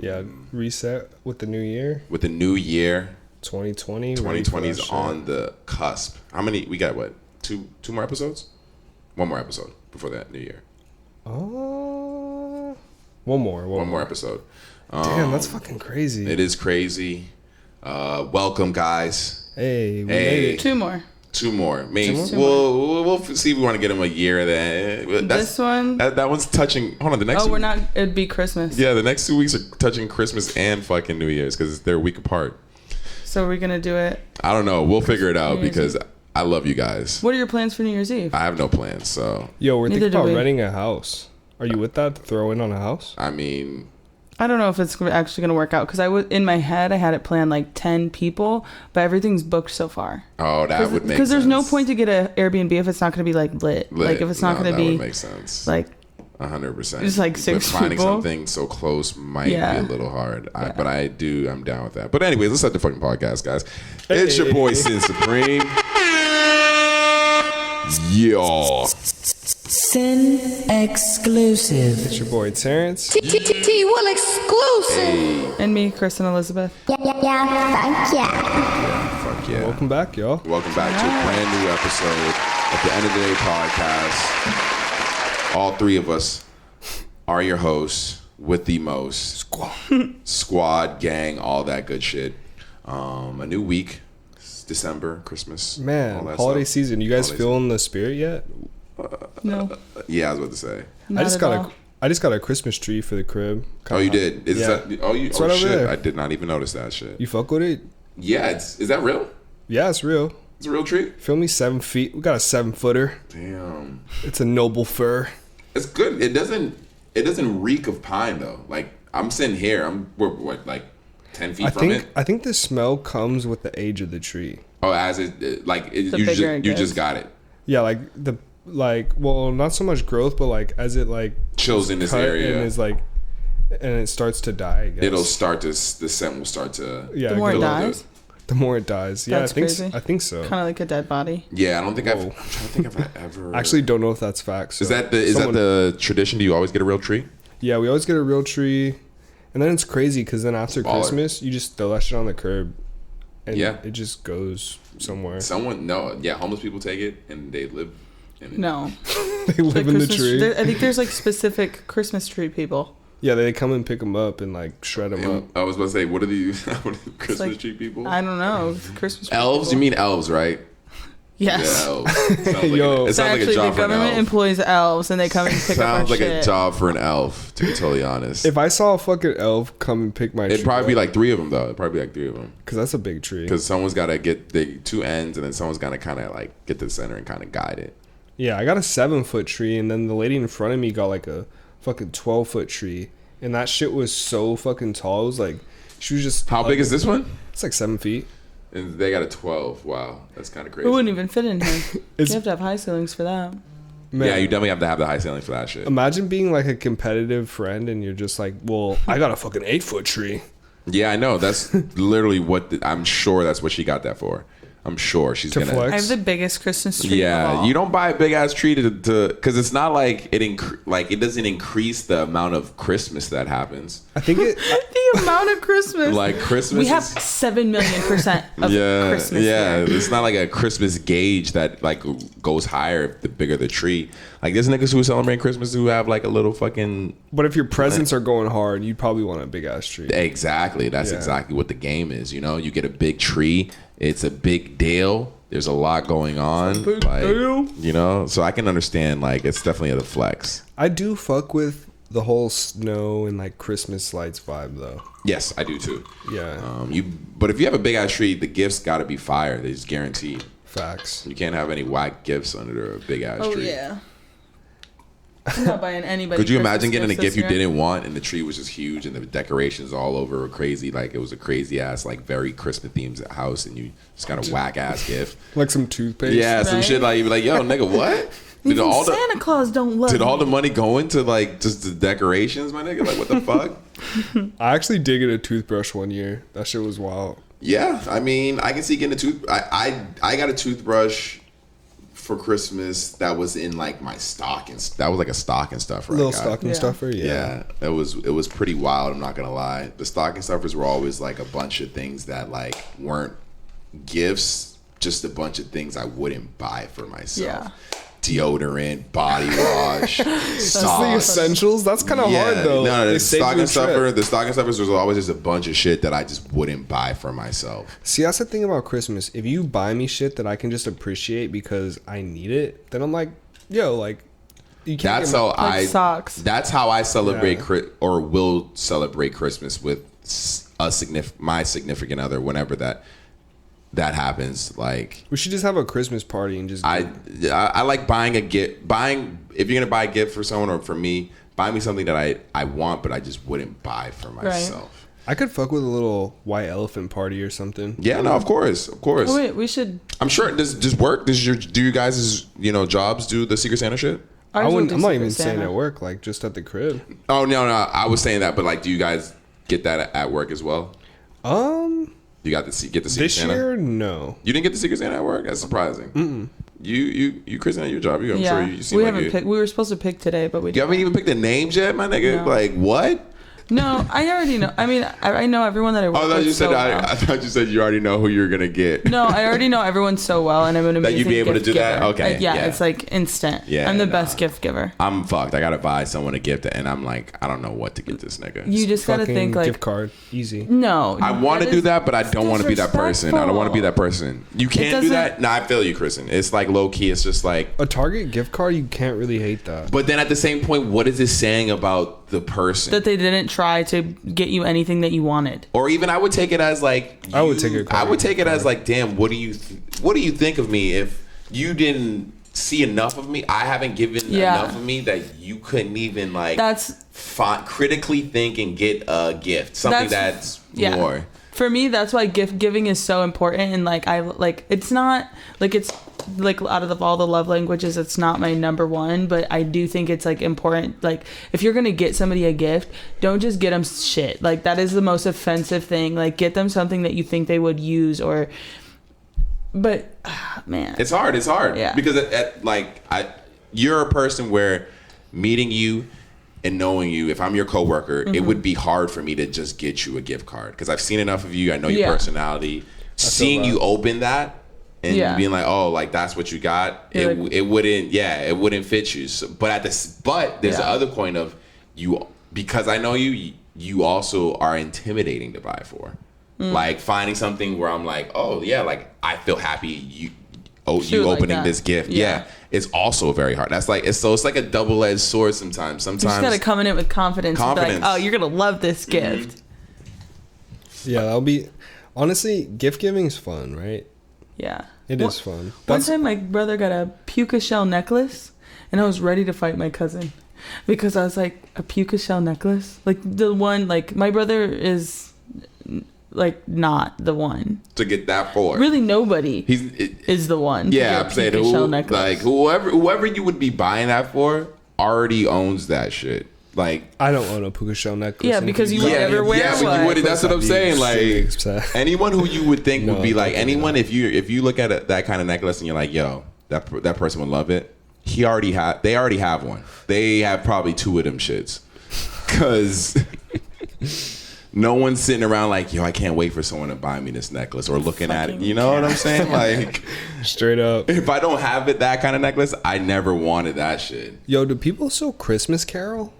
Yeah, reset with the new year. With the new year. 2020. 2020 is on the cusp. How many? We got what? Two more episodes? One more episode before that new year. One more episode. Damn, that's fucking crazy. It is crazy. Welcome, guys. Hey, we made it. Two more. We'll see if we want to get him a year. This one? That one's touching. Hold on, the next. Oh, we're not. It'd be Christmas. Yeah, the next 2 weeks are touching Christmas and fucking New Year's because they're a week apart. So we're gonna do it. I don't know. We'll figure it out because I love you guys. What are your plans for New Year's Eve? I have no plans. So. Yo, we're thinking about renting a house. Are you with that to throw in on a house? I mean, I don't know if it's actually going to work out because in my head I had it planned like 10 people, but everything's booked so far. Oh, that would make sense. Because there's no point to get an Airbnb if it's not going to be like lit. Like if it's not going to be. That would make sense. Like 100%. Just like 6 people. Finding something so close might be a little hard. But I'm down with that. But anyways, let's start the fucking podcast, guys. Hey. It's your boy Sin Supreme. Yo. Sin exclusive. It's your boy Terrence. T-Will exclusive. Hey. And me, Kristen Elizabeth. Yeah, fuck yeah. Fuck yeah. Welcome back, y'all. Welcome back to a brand new episode of the End of the Day podcast. All three of us are your hosts with the most squad, gang, all that good shit. A new week. It's December, Christmas. Man, holiday season. You guys feeling the spirit yet? No. Yeah, I was about to say. Not I just got a Christmas tree for the crib. Oh, you did? Is that? Oh, it's right shit! over there. I did not even notice that shit. You fuck with it? Yeah, is that real? Yeah, it's real. It's a real tree. Feel me? 7 feet. We got a 7-footer. Damn. It's a noble fur. It's good. It doesn't reek of pine though. Like I'm sitting here. We're what, like 10 feet from it. I think the smell comes with the age of the tree. Oh, you just got it. Yeah, well, not so much growth, but like as it like chills in this area and is like, and it starts to die. I guess. It'll start to. The scent will start to. Yeah, the more it dies. The more it dies. Yeah, That's crazy. I think so. Kind of like a dead body. Yeah, I don't think I'm trying to think if I ever. Actually, don't know if that's facts. So is that the tradition? Do you always get a real tree? Yeah, we always get a real tree, and then it's crazy because then after Christmas, you just throw that shit on the curb, and it just goes somewhere. Homeless people take it and they live. No. They live in the tree. I think there's like specific Christmas tree people. Yeah, they come and pick them up and like shred them up. I was about to say, what are the Christmas tree people? I don't know. Christmas tree elves? people. You mean elves, right? Yes. Yeah, elves. It sounds like a job for an elf. The government employs elves and they come and pick up our shit. Sounds like a job for an elf, to be totally honest. If I saw a fucking elf come and pick my tree, it'd probably be like 3 of them, though. Because that's a big tree. Because someone's got to get the 2 ends and then someone's got to kind of like get to the center and kind of guide it. Yeah, I got a 7-foot tree, and then the lady in front of me got like a fucking 12-foot tree, and that shit was so fucking tall. It was like she was just. How big is this one? It's like 7 feet. And they got a 12. Wow, that's kind of crazy. It wouldn't even fit in here. You have to have high ceilings for that. Man, yeah, you definitely have to have the high ceiling for that shit. Imagine being like a competitive friend, and you're just like, "Well, I got a fucking 8-foot tree." Yeah, I know. That's literally I'm sure that's what she got that for. I'm sure she's to gonna flex. I have the biggest Christmas tree. Yeah, of all. you don't buy a big ass tree to because it's not like it doesn't increase the amount of Christmas that happens. I think the amount of Christmas. Like Christmas, we have 7 million % of Christmas. Yeah, here. it's not like a Christmas gauge that like goes higher the bigger the tree. Like there's niggas who celebrate Christmas who have like a little fucking. But if your presents are going hard, you'd probably want a big ass tree. Exactly, that's exactly what the game is. You know, you get a big tree. It's a big deal. There's a lot going on. You know, so I can understand, like, it's definitely a flex. I do fuck with the whole snow and, like, Christmas lights vibe, though. Yes, I do, too. Yeah. But if you have a big-ass tree, the gifts got to be fire. They're just guaranteed. Facts. You can't have any whack gifts under a big-ass tree. Oh, yeah. I'm not buying anybody. Could you imagine getting a gift you didn't want and the tree was just huge and the decorations all over were crazy? Like it was a crazy ass, like very Christmas themed house, and you just got a whack ass gift, like some toothpaste. Yeah, some shit like you'd be like, yo, nigga, what? Even Santa Claus don't love. Did all the money go into like just the decorations, my nigga? Like what the fuck? I actually did get a toothbrush one year. That shit was wild. Yeah, I mean, I can see getting a tooth. I got a toothbrush for Christmas that was in like my stockings. That was like a stocking stuffer. Little stocking Yeah. stuffer, Yeah, it was pretty wild. I'm not gonna lie. The stocking stuffers were always like a bunch of things that like weren't gifts, just a bunch of things I wouldn't buy for myself. Yeah. Deodorant, body wash, That's the sauce. essentials. That's kind of hard though. No, It the saves stocking you a stuffer. trip. The stocking stuffers was always just a bunch of shit that I just wouldn't buy for myself. See, that's the thing about Christmas. If you buy me shit that I can just appreciate because I need it, then I'm like, yo, like, you can't. That's get how my- I. socks. That's how I celebrate Yeah. or will celebrate Christmas with my significant other whenever that happens. Like We should just have a Christmas party and just. I like buying a gift. If you're gonna buy a gift for someone or for me, buy me something that I want, but I just wouldn't buy for myself. I could fuck with a little white elephant party or something. Yeah, no, of course. Oh wait, we should. I'm sure does work. Do you guys' jobs do the Secret Santa shit? I ours wouldn't. do I'm not Secret even saying Santa. at work. Like just at the crib. Oh no, I was saying that, but like, do you guys get that at work as well? You get the Secret This Santa? year, no. You didn't get the Secret Santa at work? That's surprising. You Kristen, at your job. I'm Yeah, sure you seem we like haven't you. picked. We were supposed to pick today, but we You didn't. haven't even picked the names yet, my nigga. No. Like what? No, I already know. I mean, I know everyone that I work Oh, I thought with you said so well. I thought you said you already know who you're gonna get. No, I already know everyone so well, and I'm an That amazing you'd be able to gift do that? giver. Okay, Yeah, yeah. it's like instant. Yeah, I'm the nah. best gift giver. I'm fucked. I gotta buy someone a gift, and I'm like, I don't know what to get this nigga. You just gotta Fucking think like, gift card, easy. no. I want to do is that, but I don't want to be that person. I don't want to be that person. You can't do doesn't- that. Nah, I feel you, Kristen. It's like low key. It's just like. A Target gift card, you can't really hate that. But then at the same point, what is this saying about the person? That they didn't try to get you anything that you wanted. Or even I would take it as like I would take it. I would take it as like, damn, what do you think of me if you didn't see enough of me? I haven't given enough of me that you couldn't even like critically think and get a gift, something that's more. For me, that's why gift giving is so important, and like it's not like it's like out of all the love languages, it's not my number one, but I do think it's like important. Like if you're gonna get somebody a gift, don't just get them shit. Like that is the most offensive thing. Like get them something that you think they would use, or. But man, It's hard. Yeah. Because you're a person where meeting you and knowing you, if I'm your coworker, it would be hard for me to just get you a gift card because I've seen enough of you. I know your Yeah. personality. Seeing you open that and being like, oh, like that's what you got. It wouldn't fit you. So, but there's the other point of you, because I know you. You also are intimidating to buy for. Like finding something where I'm like, oh yeah, like I feel happy you opening like this gift. Yeah. It's also very hard. That's like it's like a double-edged sword sometimes. you just gotta come in it with confidence. And be like, oh, you're gonna love this gift. Yeah, that'll be. Honestly, gift giving is fun, right? Yeah, It is fun. One time, my brother got a puka shell necklace, and I was ready to fight my cousin because I was like, a puka shell necklace, like the one, like my brother is. Like not the one to get that for. Really, nobody is the one. Yeah, I'm saying like whoever you would be buying that for already owns that shit. Like I don't own a puka shell necklace. Yeah, because you would never wear but one. you wouldn't. That's what I'm saying. Like anyone who you would think would be like anyone. If you look at that kind of necklace and you're like, yo, that person would love it. They already have one. They have probably two of them shits. Cause no one's sitting around like, yo, I can't wait for someone to buy me this necklace or looking at it. You know what I'm saying? Like, straight up. If I don't have that kind of necklace, I never wanted that shit. Yo, do people still Christmas carol?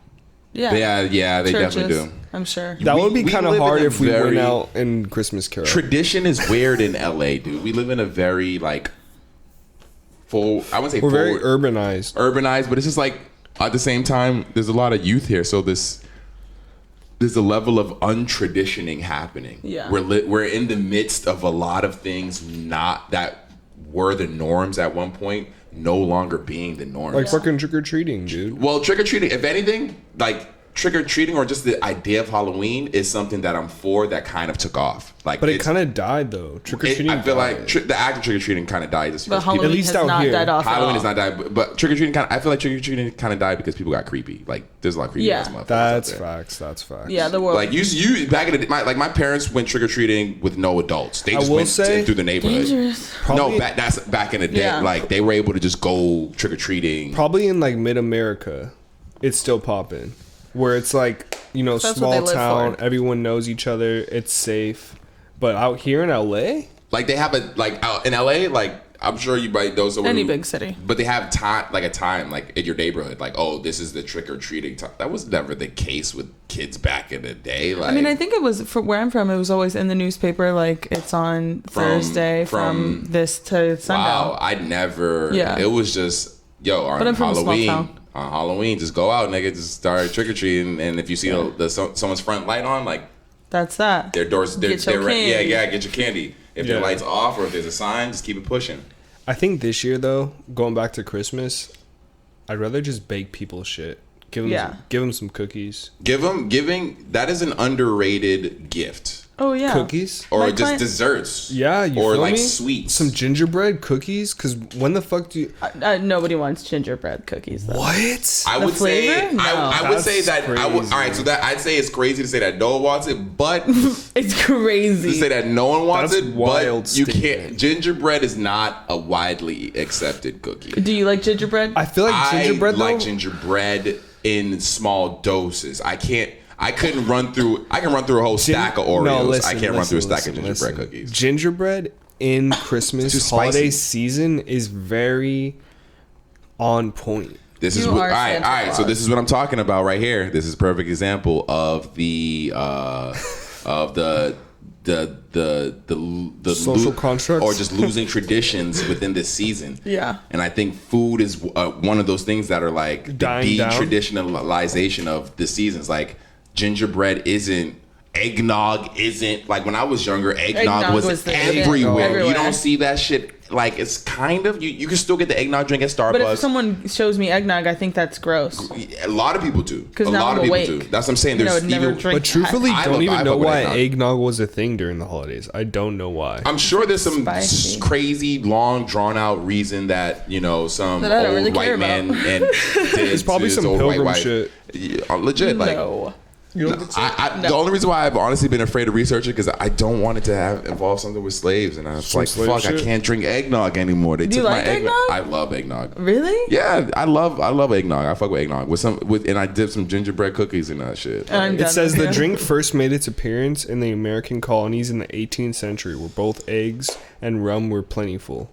Yeah, they Churches, definitely do. I'm sure. That would be kind of hard if we went very- out and Christmas carol. Tradition is weird in LA, dude. We live in a very like full. I wouldn't say We're very full- urbanized, but it's just like at the same time, there's a lot of youth here, so there's a level of untraditioning happening. Yeah. We're in the midst of a lot of things not that were the norms at one point, no longer being the norms. like fucking trick or treating, dude. Well, trick or treating, if anything, like trick-or-treating or just the idea of Halloween is something that I'm for that kind of took off. Like, but it kind of died though. Trick-or-treating I feel died. like the act of trick-or-treating kind of died this year. But Halloween at least has out not here. died off Halloween at is all. not died, but trick-or-treating I feel like trick-or-treating kind of died because people got creepy. Like, there's a lot of creepy ass motherfuckers That's out there. facts. That's facts. Yeah, the world. Like you back in the day, my parents went trick-or-treating with no adults. They just went through the neighborhood. Dangerous. Probably, That's back in the day. Yeah. Like, they were able to just go trick-or-treating. probably in like mid-America, it's still popping. Where it's like, you know, That's what they small live town, for. everyone knows each other, it's safe. But out here in LA, Like, they have out in LA, like, I'm sure you might know someone Any who- big city. But they have a time like in your neighborhood, like, oh, this is the trick-or-treating time. That was never the case with kids back in the day. Like, I mean, I think it was for where I'm from. It was always in the newspaper, like it's on Thursday from this to sundown. wow, I never. Yeah. It was just on But I'm from a small Halloween. town. On Halloween, just go out, nigga, just start trick-or-treating, and if you see someone's front light on, like, That's that. their doors, Get your candy. get your candy. If their Yeah. light's off or if there's a sign, just keep it pushing. I think this year though, going back to Christmas, I'd rather just bake people shit. Give them some cookies. Giving that is an underrated gift. Oh yeah. Cookies? Or My just client- desserts. Yeah, you or feel like me? sweets. Some gingerbread cookies? Because when the fuck do you... Nobody wants gingerbread cookies though. What? I The would say flavor? No. I would say That's that I would, all right. So that I'd say it's crazy to say that no one wants it, but to It's crazy. say that no one wants That's it, wild but you statement. can't. Gingerbread is not a widely accepted cookie. Do you like gingerbread? I feel like gingerbread I like though... gingerbread in small doses. I can run through a whole stack of Oreos. No, listen, I can't run through a stack listen, of gingerbread listen. cookies. Gingerbread in Too Christmas spicy. holiday season is very on point. This You is what, are all right. Santa All right. So Claus. this is what I'm talking about right here. This is a perfect example of the Social constructs? or just losing traditions within this season. Yeah. And I think food is one of those things that are like the Dying down? de-traditionalization of the seasons. Like gingerbread isn't. Eggnog isn't, like when I was younger, eggnog was the shit. everywhere. You don't see that shit. Like it's kind of you can still get the eggnog drink at Starbucks. But if someone shows me eggnog, I think that's gross. A lot of people do. 'Cause A now lot I'm of people awake. do. That's what I'm saying. You know, There's I'd never even, drink But truthfully, I don't love- even I know fuck with why eggnog. eggnog was a thing during the holidays. I don't know why. I'm sure there's some Spicy. crazy, long, drawn out reason that some That I don't old really care white man about. and It's probably some pilgrim shit. Yeah, legit, like. No. The only reason why I've honestly been afraid to research it because I don't want it to involve something with slaves, and I was Some like, slave "Fuck, shit? I can't drink eggnog anymore." They Do you took like my eggnog. eggnog? I love eggnog. Really? Yeah, I love eggnog. I fuck with eggnog and I dip some gingerbread cookies in that shit. I'm It done says with the you. drink first made its appearance in the American colonies in the 18th century, where both eggs and rum were plentiful.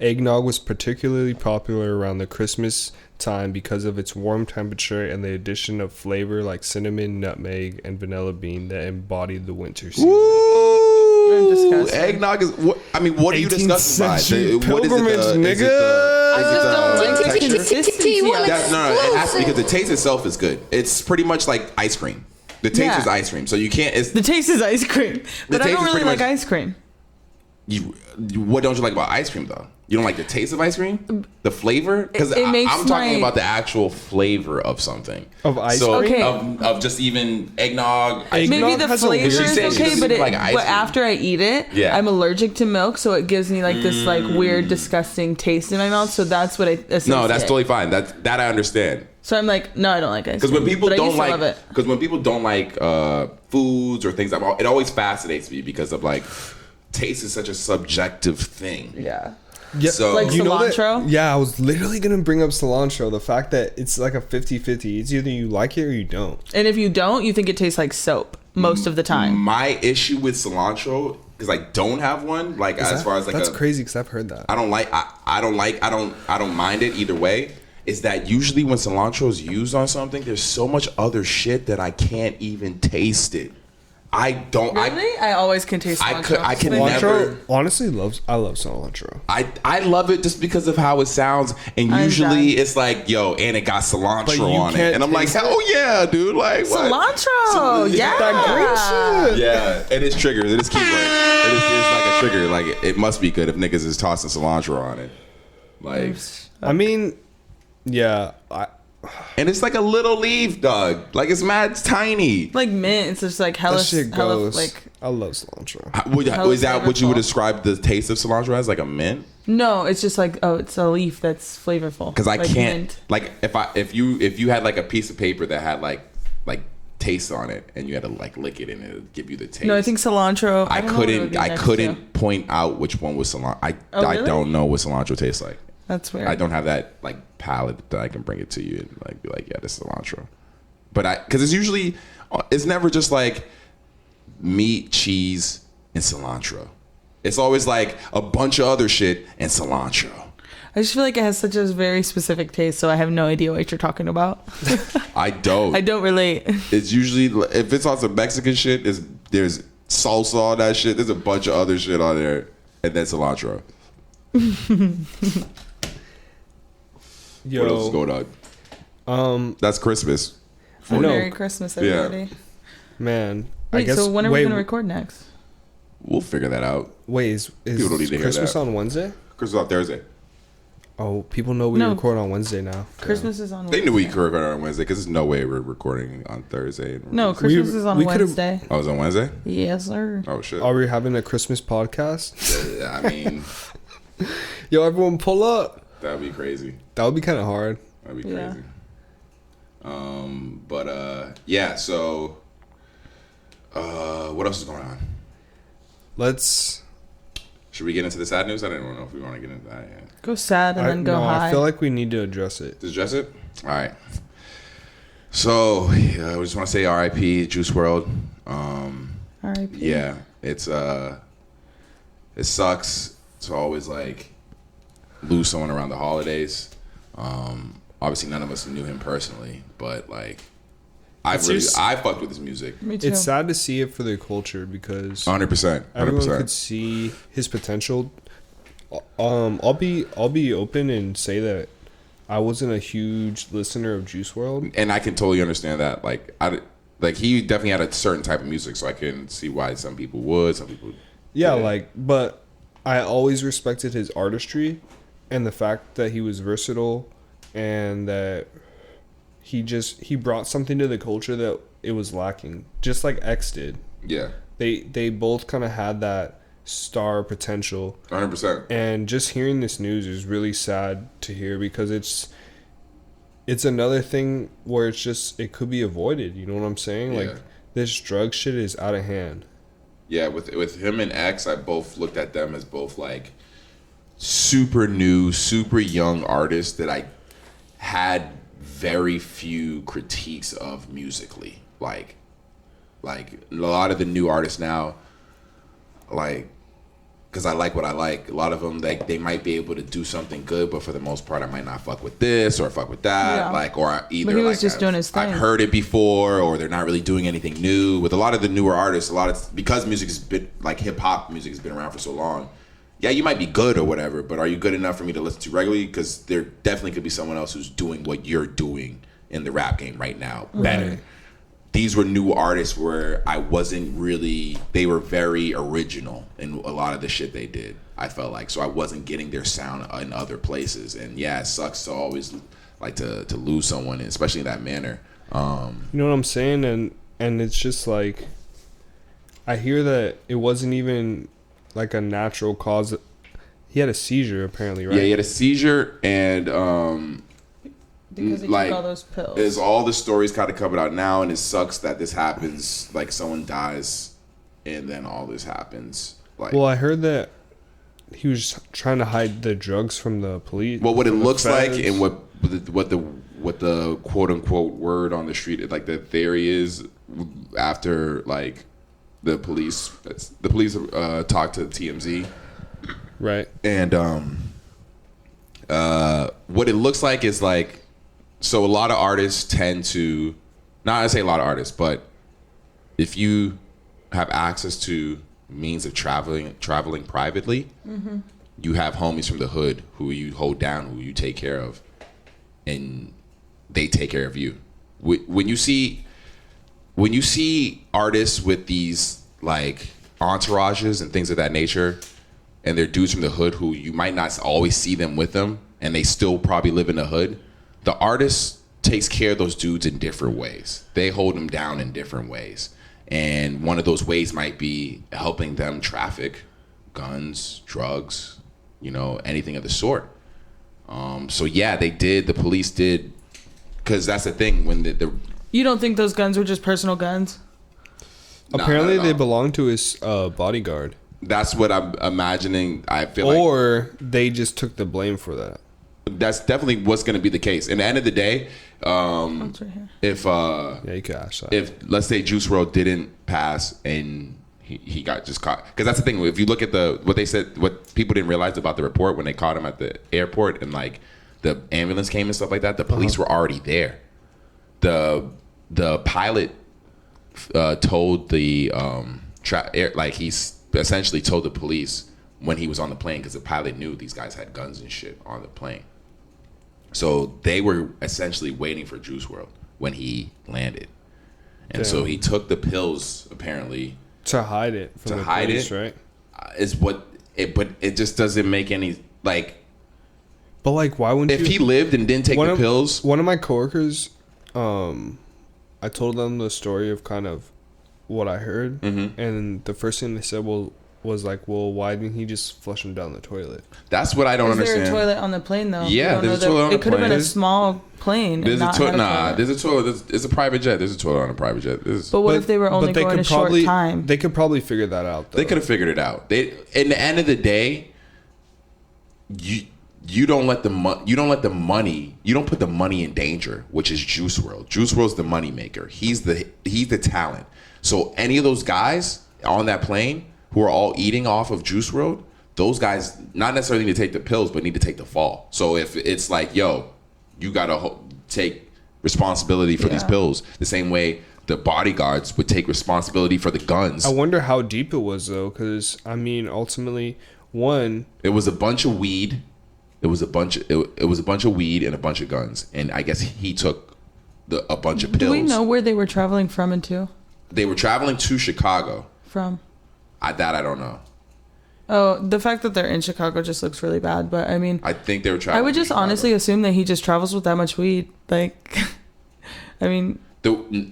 Eggnog was particularly popular around the Christmas time because of its warm temperature and the addition of flavor like cinnamon, nutmeg, and vanilla bean that embodied the winter season. Ooh, disgusting. eggnog is. What are you 18th disgusting by? century What is it, pilgrimage, is it nigga. I just don't like the texture? consistency of it. No, it has to because the taste itself is good. It's pretty much like ice cream. The taste Yeah. is ice cream, so you can't. It's The taste is ice cream, but I taste don't is really pretty like much- ice cream. What don't you like about ice cream though? You don't like the taste of ice cream, the flavor, because It makes I'm talking my- about the actual flavor of something Of ice so, cream? Okay. of just even eggnog. Eggnog Maybe the has a flavor weird is She said she okay, doesn't but like ice but cream. after I eat it, Yeah. I'm allergic to milk, so it gives me like this like weird, disgusting taste in my mouth. So that's what I associate. No, that's totally fine. That I understand. So I'm like, no, I don't like ice cream. Because when people but I don't used to love like, it. because when people don't like foods or things, it always fascinates me because of like taste is such a subjective thing. Yeah. Yeah, So- Like you know that- cilantro? yeah, I was literally going to bring up cilantro. The fact that it's like a 50-50. It's either you like it or you don't. And if you don't, you think it tastes like soap most of the time. My issue with cilantro because I don't have one. Like as far as like that's crazy because I've heard that. I don't mind it either way. Is that usually when cilantro is used on something, there's so much other shit that I can't even taste it. I don't. Really? I always can taste cilantro. I can Cilantro, never. honestly, I love cilantro. I love it just because of how it sounds, and I'm usually done. it's like, yo, and it got But cilantro you on it, can't and I'm like, taste hell yeah, dude, like what? cilantro. Yeah. That green shit. Yeah, it is triggers. It is keyword. It's like a trigger. Like it must be good if niggas is tossing cilantro on it. Like I mean, yeah, And it's like a little leaf, dog. Like it's mad tiny. Like mint. It's just like hella, That shit hella goes. like. I love cilantro. Is that what you would flavorful. describe the taste of cilantro as? Like a mint? No, it's just like it's a leaf that's flavorful. Because I like can't mint. like if you had like a piece of paper that had like taste on it and you had to like lick it and it would give you the taste. No, I think cilantro. I don't know what it would couldn't be I next couldn't to. point out which one was cilantro. I Really? don't know what cilantro tastes like. That's weird. I don't have that like palate that I can bring it to you and like be like, yeah, this is cilantro. But because it's never just like meat, cheese, and cilantro. It's always like a bunch of other shit and cilantro. I just feel like it has such a very specific taste, so I have no idea what you're talking about. I don't. I don't relate. It's usually if it's on some Mexican shit, there's salsa on that shit. There's a bunch of other shit on there, and then cilantro. Yo, What else is going on? That's Christmas. I know. Merry Christmas, everybody. man. Wait, I guess. so when are we gonna record next? We'll figure that out. Wait, is People don't need to hear Christmas that. on Wednesday? Christmas on Thursday. Oh, people know we No. record on Wednesday now. Christmas is on They Wednesday. knew we could record on Wednesday because there's no way we're recording on Thursday. No, Christmas is on we could've- Wednesday. Oh, it's on Wednesday? Yes, sir. Oh, shit. Are we having a Christmas podcast? I mean, Yo, everyone pull up. that'd be crazy. That would be kind of hard. That'd be Yeah. crazy. Yeah, so what else is going on? Let's. Should we get into the sad news? I don't know if we want to get into that yet. Go sad and then go high. I feel like we need to address it. Address it? All right. So, we just want to say RIP, Juice Wrld. R.I.P. Yeah, it sucks to always like lose someone around the holidays. Obviously, none of us knew him personally, but like, I fucked with his music. Me too. It's sad to see it for the culture because 100%. everyone 100%. could see his potential. I'll be open and say that I wasn't a huge listener of Juice Wrld. And I can totally understand that. Like he definitely had a certain type of music, so I can see why some people would, some people. Yeah, didn't. but I always respected his artistry and the fact that he was versatile and that he brought something to the culture that it was lacking, just like X did. Yeah, They both kind of had that star potential. 100%. And just hearing this news is really sad to hear because it's another thing where it could be avoided. You know what I'm saying? Yeah. Like this drug shit is out of hand. Yeah, with him and X, I both looked at them as both like super new, super young artists that I had very few critiques of musically. Like a lot of the new artists now, like, because I like what I like. A lot of them, they might be able to do something good, but for the most part, I might not fuck with this or fuck with that. Yeah. Like, or either But he was like just doing his thing. I've heard it before, or they're not really doing anything new. With a lot of the newer artists, because music has been like hip hop music has been around for so long. Yeah, you might be good or whatever, but are you good enough for me to listen to regularly? Because there definitely could be someone else who's doing what you're doing in the rap game right now better. Right. These were new artists where I wasn't really, they were very original in a lot of the shit they did, I felt like. So I wasn't getting their sound in other places. And yeah, it sucks to always like to lose someone, especially in that manner. You know what I'm saying? And it's just like, I hear that it wasn't even like a natural cause. He had a seizure apparently, right? Yeah, he had a seizure and because he like, took all those pills. is all the stories kind of coming out now, and it sucks that this happens. Like someone dies, and then all this happens. Like, Well, I heard that he was trying to hide the drugs from the police. well, what it from the looks like, feds. and what the quote unquote word on the street, like the theory is, after like the police talked to TMZ, Right. and what it looks like is like. So a lot of artists tend to, not I say a lot of artists, but if you have access to means of traveling privately, you have homies from the hood who you hold down, who you take care of, and they take care of you. When you see artists with these like entourages and things of that nature, and they're dudes from the hood who you might not always see them with them, and they still probably live in the hood, the artists takes care of those dudes in different ways. They hold them down in different ways. And one of those ways might be helping them traffic guns, drugs, anything of the sort. So yeah, the police did, because that's the thing, when the You don't think those guns were just personal guns? Apparently they belong to his bodyguard. That's what I'm imagining. I feel or they just took the blame for that. That's definitely what's going to be the case. In the end of the day, right here. If you could ask that. If, let's say, Juice Wrld didn't pass and he got just caught, because that's the thing. If you look at what they said, what people didn't realize about the report when they caught him at the airport and like the ambulance came and stuff like that, the police were already there. The pilot told the he's essentially told the police when he was on the plane, because the pilot knew these guys had guns and shit on the plane. So they were essentially waiting for Juice Wrld when he landed. And so he took the pills, apparently, to hide it from the police, right? But it just doesn't make any, like... But, like, why wouldn't if he lived and didn't take the pills... One of my coworkers, I told them the story of kind of what I heard. Mm-hmm. And the first thing they said was like, well, why didn't he just flush him down the toilet? That's what I don't understand. Is there a toilet on the plane, though? Yeah, there's a toilet on the plane. It could have been a small plane. There's a toilet. There's a toilet. It's a private jet. There's a toilet on a private jet. But what if they were only going a short time? They could probably figure that out, though. They could have figured it out. In the end of the day, you don't let the money, you don't put the money in danger, which is Juice Wrld. Juice Wrld's the money maker. He's the talent. So any of those guys on that plane who are all eating off of Juice Wrld, those guys not necessarily need to take the pills, but need to take the fall. So if it's like, yo, you gotta take responsibility for these pills, the same way the bodyguards would take responsibility for the guns. I wonder how deep it was, though, because I mean, ultimately, it was a bunch of weed. It was a bunch of weed and a bunch of guns, and I guess he took a bunch of pills. Do we know where they were traveling from and to? They were traveling to Chicago. From? I don't know. Oh, the fact that they're in Chicago just looks really bad. But I mean, I think they were traveling. I would just honestly assume that he just travels with that much weed. Like, I mean,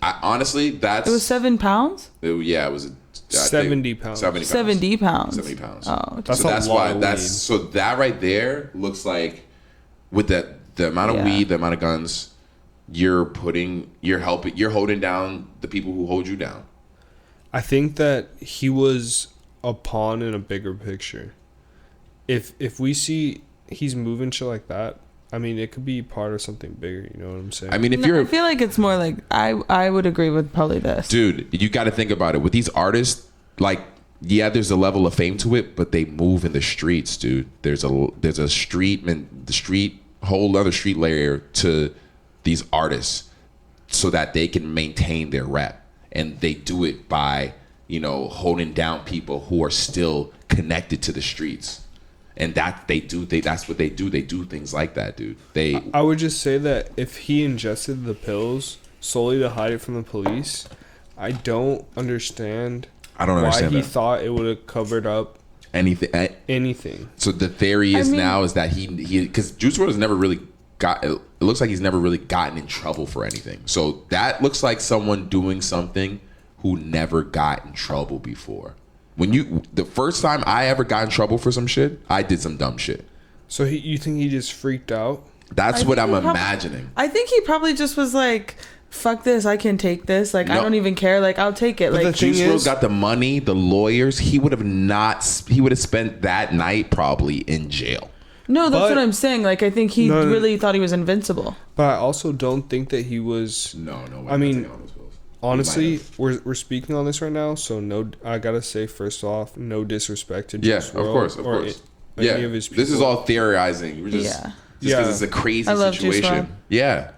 honestly, it was 7 pounds. It was 70 pounds. 70 pounds. 70 pounds. Oh, that's why that right there looks like, with the amount of weed, the amount of guns, you're holding down the people who hold you down. I think that he was a pawn in a bigger picture. If we see he's moving shit like that, I mean, it could be part of something bigger. You know what I'm saying? I mean, I feel like it's more like I would agree with probably this. Dude, you got to think about it. With these artists, like, yeah, there's a level of fame to it, but they move in the streets, dude. There's a whole other street layer to these artists, so that they can maintain their rep. And they do it by, holding down people who are still connected to the streets. And that's what they do. They do things like that, dude. I would just say that if he ingested the pills solely to hide it from the police, I don't understand why he thought it would have covered up anything. So the theory is now is that he because Juice Wrld has never really it looks like he's never really gotten in trouble for anything. So that looks like someone doing something who never got in trouble before. The first time I ever got in trouble for some shit, I did some dumb shit. So you think he just freaked out? That's what I'm imagining. I think he probably just was like, fuck this, I can take this. Like, no. I don't even care. Like, I'll take it. But like, Juice Wrld got the money, the lawyers. He would have spent that night probably in jail. No, that's what I'm saying. Like, I think he really thought he was invincible. But I also don't think that he was. No. I mean, honestly, we're speaking on this right now, so I gotta say first off, no disrespect to Juice Wrld. Of course. Any of his people. This is all theorizing. We're just because it's a crazy situation. Yeah.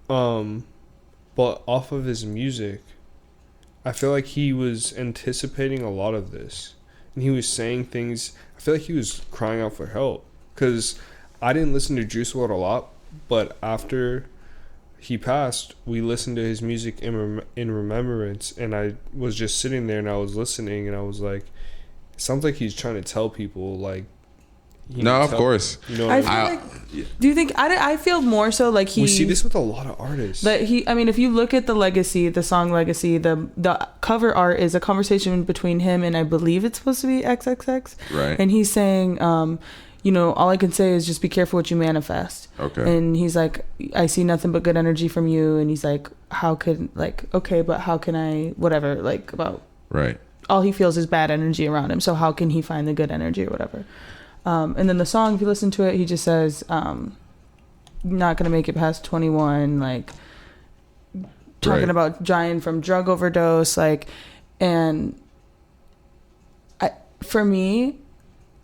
But off of his music, I feel like he was anticipating a lot of this, and he was saying things. I feel like he was crying out for help. Because I didn't listen to Juice Wrld a lot, but after he passed, we listened to his music in remembrance, and I was just sitting there and I was listening, and I was like, it sounds like he's trying to tell people, like, No, of course. You know, I feel like. Do you think I feel more so like he? We see this with a lot of artists. That he, I mean, if you look at the Legacy, the song Legacy, the cover art is a conversation between him and I believe it's supposed to be XXX. Right. And he's saying, you know, all I can say is just be careful what you manifest. Okay. And he's like, I see nothing but good energy from you. And he's like, how could, like, okay, but how can I, whatever, like about. Right. All he feels is bad energy around him. So how can he find the good energy or whatever? And then the song, if you listen to it, he just says, not gonna make it past 21, like talking about dying from drug overdose, like, and for me,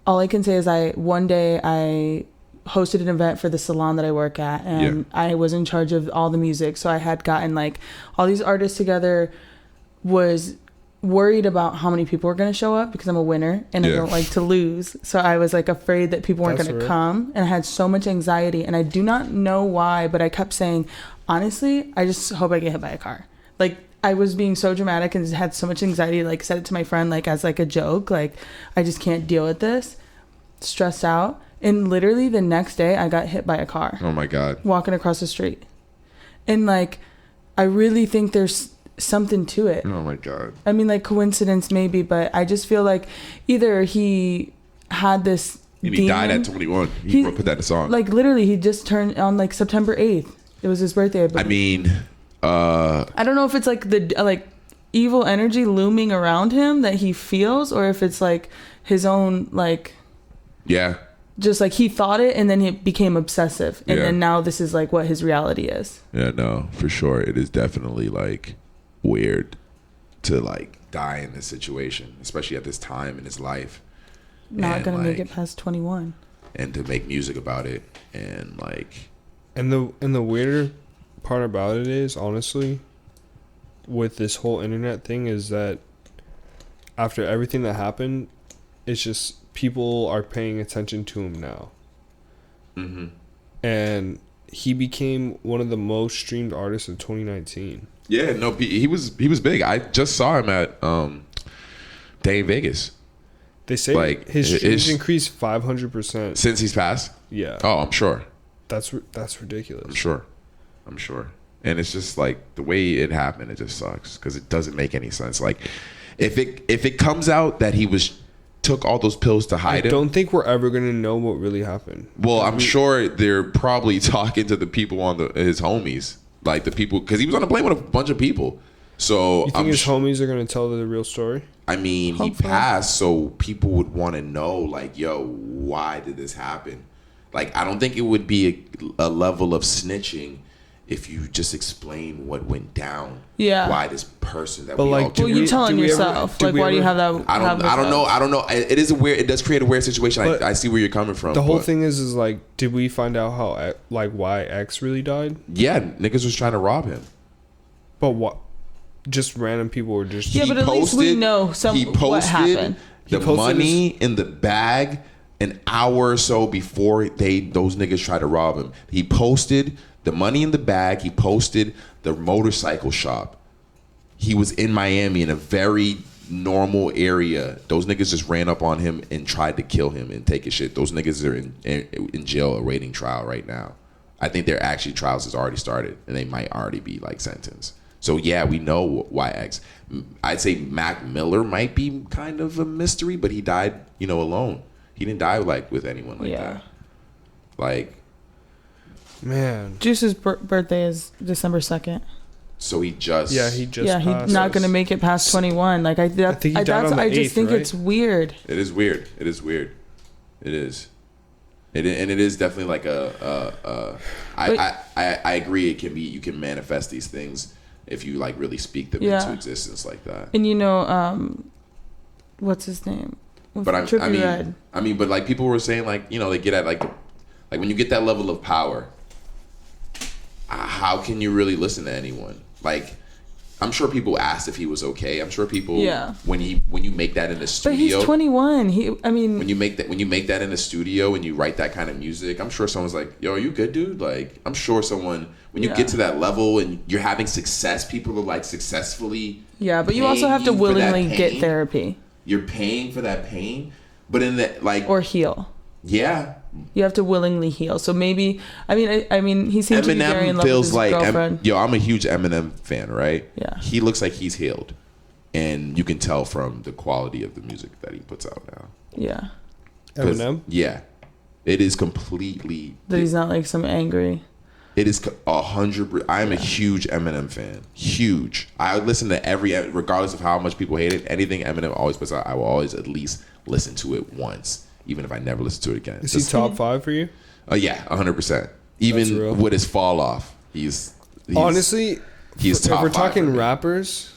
all I can say is one day I hosted an event for the salon that I work at, and I was in charge of all the music, so I had gotten like all these artists together, was worried about how many people were going to show up because I'm a winner and I don't like to lose. So I was like afraid that people weren't going to come, and I had so much anxiety, and I do not know why, but I kept saying, honestly, I just hope I get hit by a car. Like I was being so dramatic and had so much anxiety, like said it to my friend, like as like a joke, like I just can't deal with this, stressed out. And literally the next day I got hit by a car. Oh my God. Walking across the street. And like, I really think there's something to it. Oh my God. I mean, like coincidence maybe, but I just feel like either he had this and he died at 21. He put that in a song. Like literally he just turned on like September 8th. It was his birthday. I mean, I don't know if it's like the like evil energy looming around him that he feels, or if it's like his own like just like he thought it and then it became obsessive, and then now this is like what his reality is. No, for sure. It is definitely like weird to like die in this situation, especially at this time in his life. Not gonna make it past 21. And to make music about it, and like, and the weirder part about it is, honestly, with this whole internet thing, is that after everything that happened, it's just people are paying attention to him now. Mm-hmm. And he became one of the most streamed artists of 2019. Yeah, no, he was big. I just saw him at Day in Vegas. They say like his streams increased 500% since he's passed. Yeah. Oh, I'm sure. That's ridiculous. I'm sure. And it's just like the way it happened, it just sucks because it doesn't make any sense. Like if it comes out that he took all those pills to hide him, I don't think we're ever gonna know what really happened. Well, I'm sure they're probably talking to the people on his homies, like the people, because he was on a plane with a bunch of people. So you think his homies are gonna tell the real story? I mean, hopefully. He passed, so people would want to know, like, yo, why did this happen? Like, I don't think it would be a level of snitching if you just explain what went down. Yeah. Why this person that but we like, all you're telling yourself. Like, why do you have that? I don't know. It does create a weird situation. I see where you're coming from. The whole thing is like, did we find out how, like, why X really died? Yeah, niggas was trying to rob him. But what? Just random people were just... Yeah, but at least we know what happened. The money in the bag an hour or so before those niggas tried to rob him. He posted the money in the bag. He posted the motorcycle shop. He was in Miami in a very normal area. Those niggas just ran up on him and tried to kill him and take his shit. Those niggas are in jail awaiting trial right now. I think their actually trials has already started and they might already be like sentenced. So yeah, we know why X. I'd say Mac Miller might be kind of a mystery, but he died, alone. He didn't die like with anyone like that. Like, man, Juice's birthday is December 2nd. So he just he's not gonna make it past 21. Like I just think it's weird. It is weird. It is. And it is definitely like I agree. It can be, you can manifest these things if you like really speak them into existence like that. And what's his name? But I mean, but like people were saying, like, they get at like when you get that level of power, how can you really listen to anyone? Like, I'm sure people asked if he was okay. I'm sure people when you make that in the studio. But he's 21. When you make that in the studio and you write that kind of music, I'm sure someone's like, "Yo, are you good, dude?" Like, I'm sure someone, when you get to that level and you're having success, people are like successfully. Yeah, but you also have to willingly get therapy. You're paying for that pain, but in that, like, or heal. Yeah. You have to willingly heal. So maybe, I mean, he seems to be very in love with his girlfriend. I'm a huge Eminem fan, right? Yeah. He looks like he's healed, and you can tell from the quality of the music that he puts out now. Yeah. Eminem? Yeah. It is completely... That he's not like some angry... It is 100%. I am a huge Eminem fan. Huge. I listen to regardless of how much people hate it, anything Eminem always puts out, I will always at least listen to it once, even if I never listen to it again. Is he top 5 for you? Yeah, 100%. Even with his fall off, he's honestly, he's top 5. If we're talking rappers,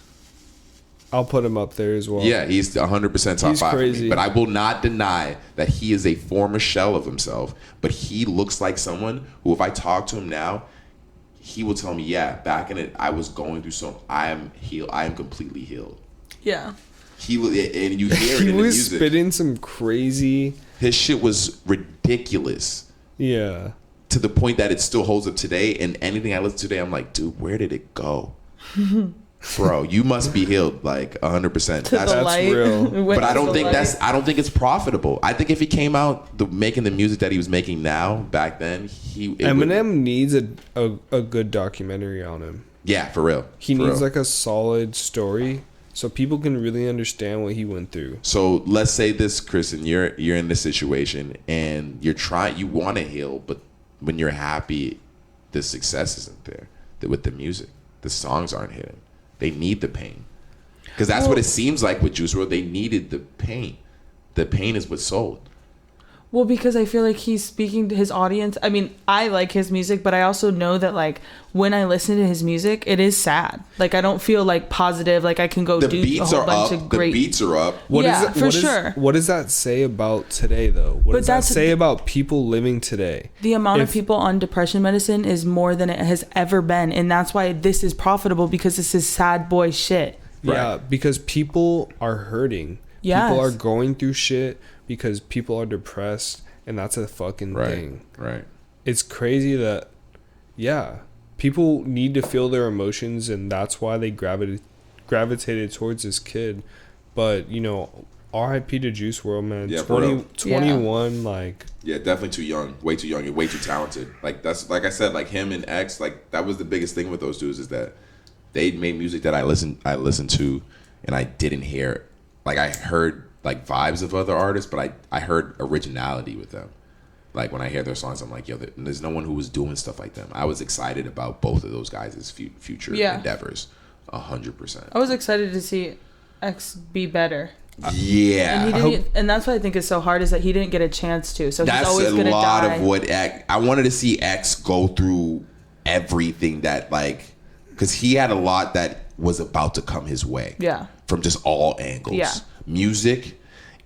I'll put him up there as well. Yeah, he's 100% top 5 crazy. for me. But I will not deny that he is a former shell of himself. But he looks like someone who, if I talk to him now, he will tell me, yeah, back in it, I was going through some. I am healed. I am completely healed. Yeah. And you hear it in the music. He was spitting some crazy... His shit was ridiculous. Yeah. To the point that it still holds up today. And anything I listen to today, I'm like, dude, where did it go? Bro, you must be healed like 100%. That's real. But I don't think it's profitable. I think if he came out making the music that he was making now back then, Eminem needs a good documentary on him. Yeah, for real. He needs like a solid story so people can really understand what he went through. So let's say this, Kristen, you're in this situation and you want to heal, but when you're happy, the success isn't there with the music. The songs aren't hitting. They need the pain. Because that's what it seems like with Juice Wrld. They needed the pain. The pain is what sold. Well, because I feel like he's speaking to his audience. I mean, I like his music, but I also know that, like, when I listen to his music, it is sad. Like, I don't feel, like, positive. Like, I can go do a whole bunch of great... The beats are up. What does that say about today, though? What does that say about people living today? The amount of people on depression medicine is more than it has ever been. And that's why this is profitable, because this is sad boy shit. Yeah, right. Because people are hurting. Yes. People are going through shit because people are depressed, and that's a fucking thing. Right. It's crazy that, yeah, people need to feel their emotions, and that's why they gravitated towards this kid. But, you know, R.I.P. to Juice Wrld, man. Yeah, 21, like... Yeah, definitely too young. Way too young and way too talented. Like, that's, like I said, like him and X, like, that was the biggest thing with those dudes, is that they made music that I listened to, and I didn't hear. Like, I heard like vibes of other artists, but I heard originality with them. Like, when I hear their songs, I'm like, yo, there's no one who was doing stuff like them. I was excited about both of those guys' future endeavors, 100%. I was excited to see X be better. Yeah, and that's what I think is so hard, is that he didn't get a chance to. So that's he's always going to die. That's a lot of what I wanted to see X go through everything that, like, because he had a lot that was about to come his way. Yeah, from just all angles. Yeah. Music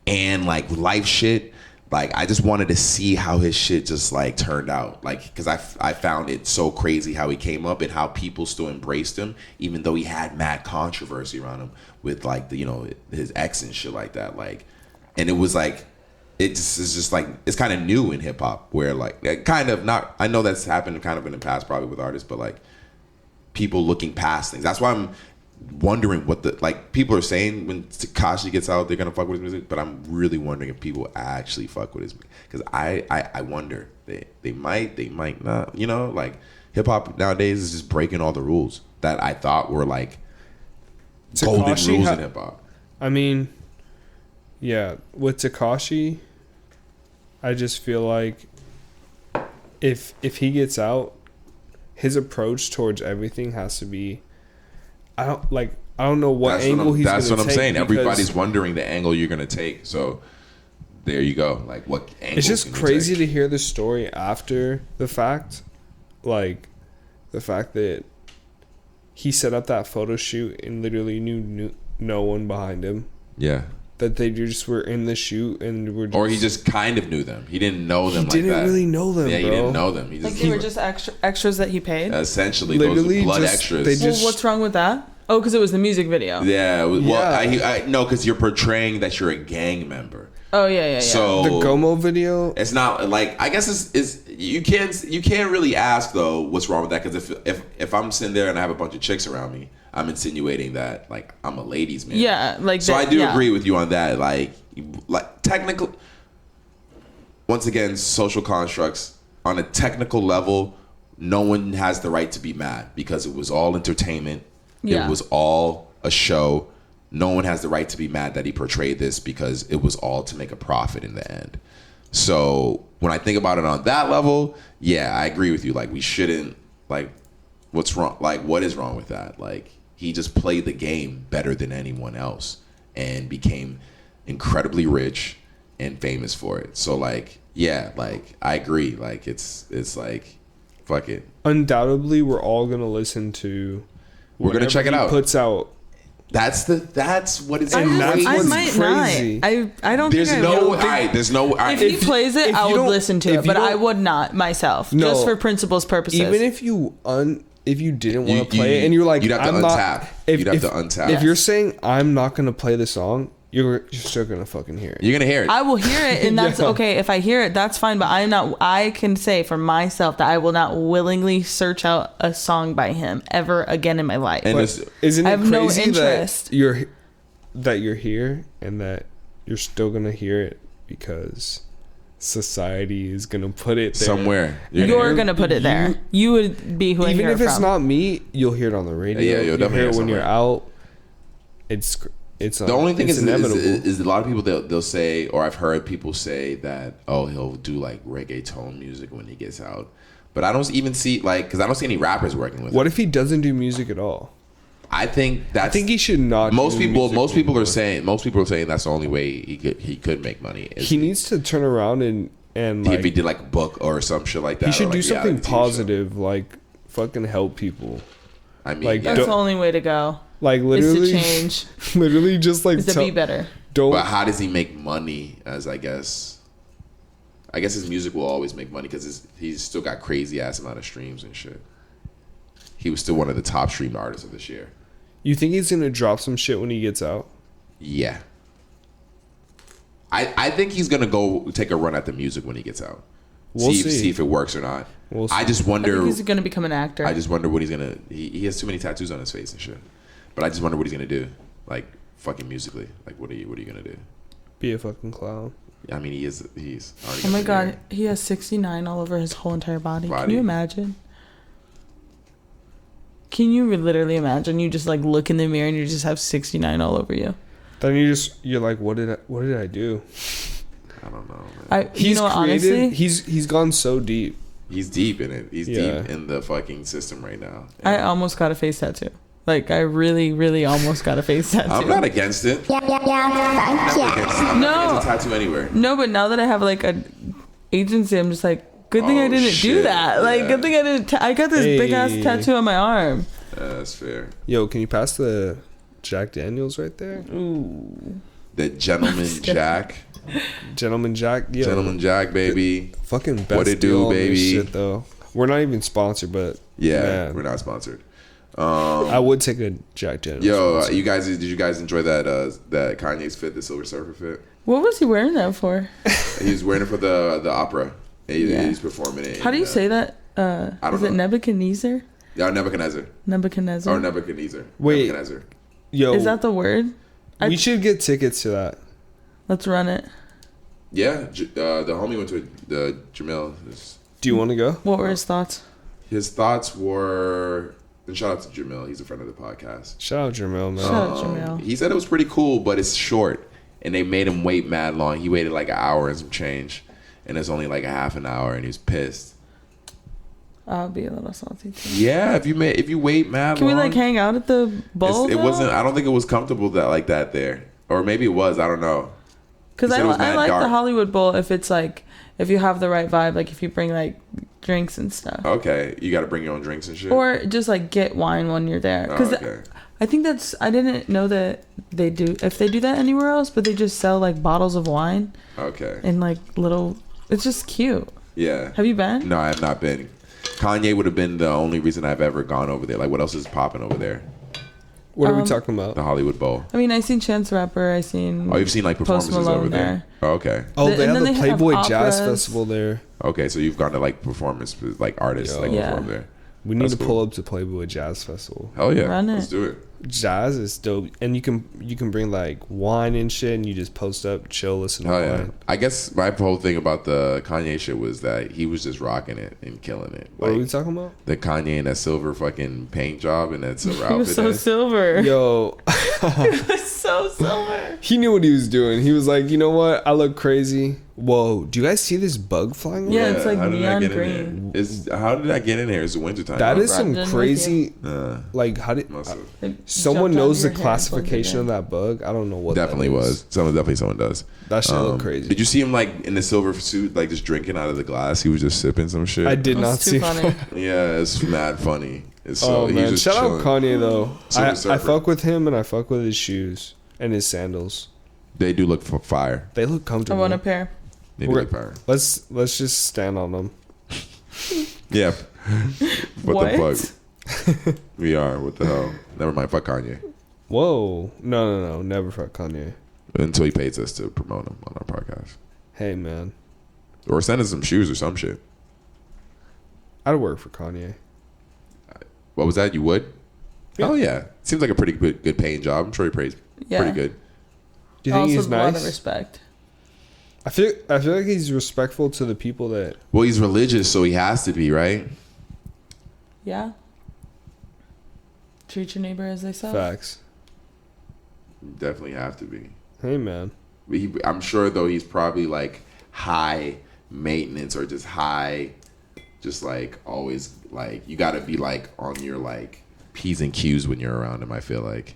and like life shit. Like, I just wanted to see how his shit just like turned out. Like, because I found it so crazy how he came up and how people still embraced him, even though he had mad controversy around him with like his ex and shit like that. Like, and it was like, it's just like, it's kind of new in hip hop where like kind of not. I know that's happened kind of in the past probably with artists, but like people looking past things. That's why I'm wondering what people are saying when Tekashi gets out, they're gonna fuck with his music, but I'm really wondering if people actually fuck with his music, because I wonder they might not. You know, like hip hop nowadays is just breaking all the rules that I thought were like golden rules in hip hop. I mean, yeah, with Tekashi, I just feel like if he gets out, his approach towards everything has to be. I don't know what angle he's going to take. That's what I'm saying. Everybody's wondering the angle you're going to take. So there you go. Like, what angle? It's just crazy to hear the story after the fact. Like, the fact that he set up that photo shoot and literally knew no one behind him. Yeah. That they just were in the shoot and were just... Or he just kind of knew them. He didn't know them like that. He didn't really know them, bro. He didn't know them. They were just extras that he paid? Essentially, literally, those blood extras. Well, what's wrong with that? Oh, because it was the music video. Yeah. Well, no, because you're portraying that you're a gang member. Oh, yeah. So the Gomo video? It's not, like, I guess it's you can't really ask, though, what's wrong with that, because if I'm sitting there and I have a bunch of chicks around me, I'm insinuating that, like, I'm a ladies' man. Yeah, like so I do agree with you on that. Like technically, once again, social constructs on a technical level. No one has the right to be mad because it was all entertainment. Yeah. It was all a show. No one has the right to be mad that he portrayed this because it was all to make a profit in the end. So when I think about it on that level, yeah, I agree with you. Like, we shouldn't, like, what's wrong? Like, what is wrong with that? Like, he just played the game better than anyone else and became incredibly rich and famous for it. So, like, yeah, like, I agree. Like, it's like, fuck it. Undoubtedly, we're all going to listen to... We're going to check it out. Puts out... That's what it's. I might crazy. not. I don't. There's think no. I There's no. If he plays it, I would listen to it, but I would not myself, just for principles purposes. Even if you didn't want to play it, and you're like, you'd have to untap. You'd have to untap. If you're saying I'm not gonna play the song, you're still gonna fucking hear it. You're gonna hear it. I will hear it, and that's okay. If I hear it, that's fine. But I'm not. I can say for myself that I will not willingly search out a song by him ever again in my life. And isn't it crazy no interest. that you're here and that you're still gonna hear it because society is gonna put it there. Somewhere. You're gonna put it there. You would be who I hear it from. Even if it's not me, you'll hear it on the radio. Yeah, you'll definitely hear it when somewhere. you're out. It's the only thing is inevitable. Is a lot of people they'll say, or I've heard people say that, oh, he'll do like reggaeton music when he gets out, but I don't even see because I don't see any rappers working with him. What if he doesn't do music at all? I think he should not. Most people are saying that's the only way he could make money. He needs to turn around and if he did like a book or some shit like that. He should or do like something positive, like fucking help people. I mean, like, that's the only way to go. Like literally, is to change. Literally, just like is to be better. But how does he make money? As I guess his music will always make money because he's still got crazy ass amount of streams and shit. He was still one of the top streamed artists of this year. You think he's gonna drop some shit when he gets out? Yeah. I think he's gonna go take a run at the music when he gets out. We'll see. See if it works or not. We'll see. I just wonder. I think he's gonna become an actor. I just wonder what he's gonna. He has too many tattoos on his face and shit. But I just wonder what he's gonna do, like fucking musically. Like what are you gonna do? Be a fucking clown. I mean, he's. Already oh my god, he has 69 all over his whole entire body. Can you imagine? Can you literally imagine? You just like look in the mirror and you just have 69 all over you. Then you're like, what did I do? I don't know, man. Honestly, he's gone so deep. He's deep in it. He's deep in the fucking system right now. And I almost got a face tattoo. Like, I really, really almost got a face tattoo. I'm not against it. Yeah. I'm not against a tattoo anywhere. No, but now that I have like an agency, I'm just like, good thing I didn't do that. Like, good thing I didn't. I got this big ass tattoo on my arm. That's fair. Yo, can you pass the Jack Daniels right there? Ooh. The Gentleman Jack. Gentleman Jack. Yo. Gentleman Jack, baby. Fucking best what it do, baby? Shit, though. We're not even sponsored, but man. We're not sponsored. I would take a Jack Daniels. Yo, did you guys enjoy that Kanye's fit, the Silver Surfer fit? What was he wearing that for? He was wearing it for the opera. He's performing it. How do you say that? Is it Nebuchadnezzar? Yeah, Nebuchadnezzar. Nebuchadnezzar. Or Nebuchadnezzar. Wait. Nebuchadnezzar. Yo. Is that the word? We should get tickets to that. Let's run it. Yeah, the homie went to it. Jamil. Do you want to go? What were his thoughts? His thoughts were... And shout out to Jamil. He's a friend of the podcast. Shout out Jamil, man. Shout out Jamil. He said it was pretty cool, but it's short. And they made him wait mad long. He waited like an hour and some change. And it's only like a half an hour, and he's pissed. I'll be a little salty too. Yeah, if you wait mad long. Can we like hang out at the bowl? It wasn't. I don't think it was comfortable that there, or maybe it was. I don't know. Because I like dark. The Hollywood Bowl if it's like if you have the right vibe, like if you bring like drinks and stuff. Okay, you got to bring your own drinks and shit. Or just like get wine when you're there. Because I think I didn't know that they do. If they do that anywhere else, but they just sell like bottles of wine. Okay. And like little. It's just cute. Yeah. Have you been? No, I have not been. Kanye would have been the only reason I've ever gone over there. Like, what else is popping over there? What are we talking about? The Hollywood Bowl. I mean, I seen Chance the Rapper. I seen. Oh, you've seen like performances over there. Oh, okay. Oh, they have the Playboy Jazz Festival there. Okay, so you've gone to like performance, like artists, like perform there. We need to pull up to Playboy Jazz Festival. Hell yeah, Run it. let's do it. Jazz is dope, and you can bring like wine and shit, and you just post up, chill, listen to wine. I guess my whole thing about the Kanye shit was that he was just rocking it and killing it. What are we talking about? The Kanye and that silver fucking paint job and that silver outfit. He was so silver. Yo, he was so silver. He knew what he was doing. He was like, you know what? I look crazy. Whoa, do you guys see this bug flying around? Yeah, it's like neon green. How did I get in here? It's wintertime. That is some crazy. Like, how did someone knows the classification of that bug? I don't know what. Definitely was. Definitely someone does. That shit look crazy. Did you see him like in the silver suit, like just drinking out of the glass? He was just sipping some shit. I did not see. Funny. Yeah, it's mad funny. It's so, man, just shout chilling. out Kanye though. I fuck with him and I fuck with his shoes and his sandals. They do look fire. They look comfortable. I want a pair. They do look fire. Let's just stand on them. Yeah. What the fuck? We are. What the hell? Never mind. Fuck Kanye. Whoa. No. Never fuck Kanye. Until he pays us to promote him on our podcast. Hey, man. Or send us some shoes or some shit. I'd work for Kanye. What was that? You would? Yeah. Oh, yeah. Seems like a pretty good paying job. I'm sure he pays pretty good. Do you think he's nice? A lot of respect. I feel like he's respectful to the people that... Well, he's religious, so he has to be, right? Yeah. Treat your neighbor as they say. Facts. Definitely have to be. Hey, man. I'm sure, though, he's probably, like, high maintenance or just high... Just, like, always, like... You got to be, like, on your, like, P's and Q's when you're around him, I feel like.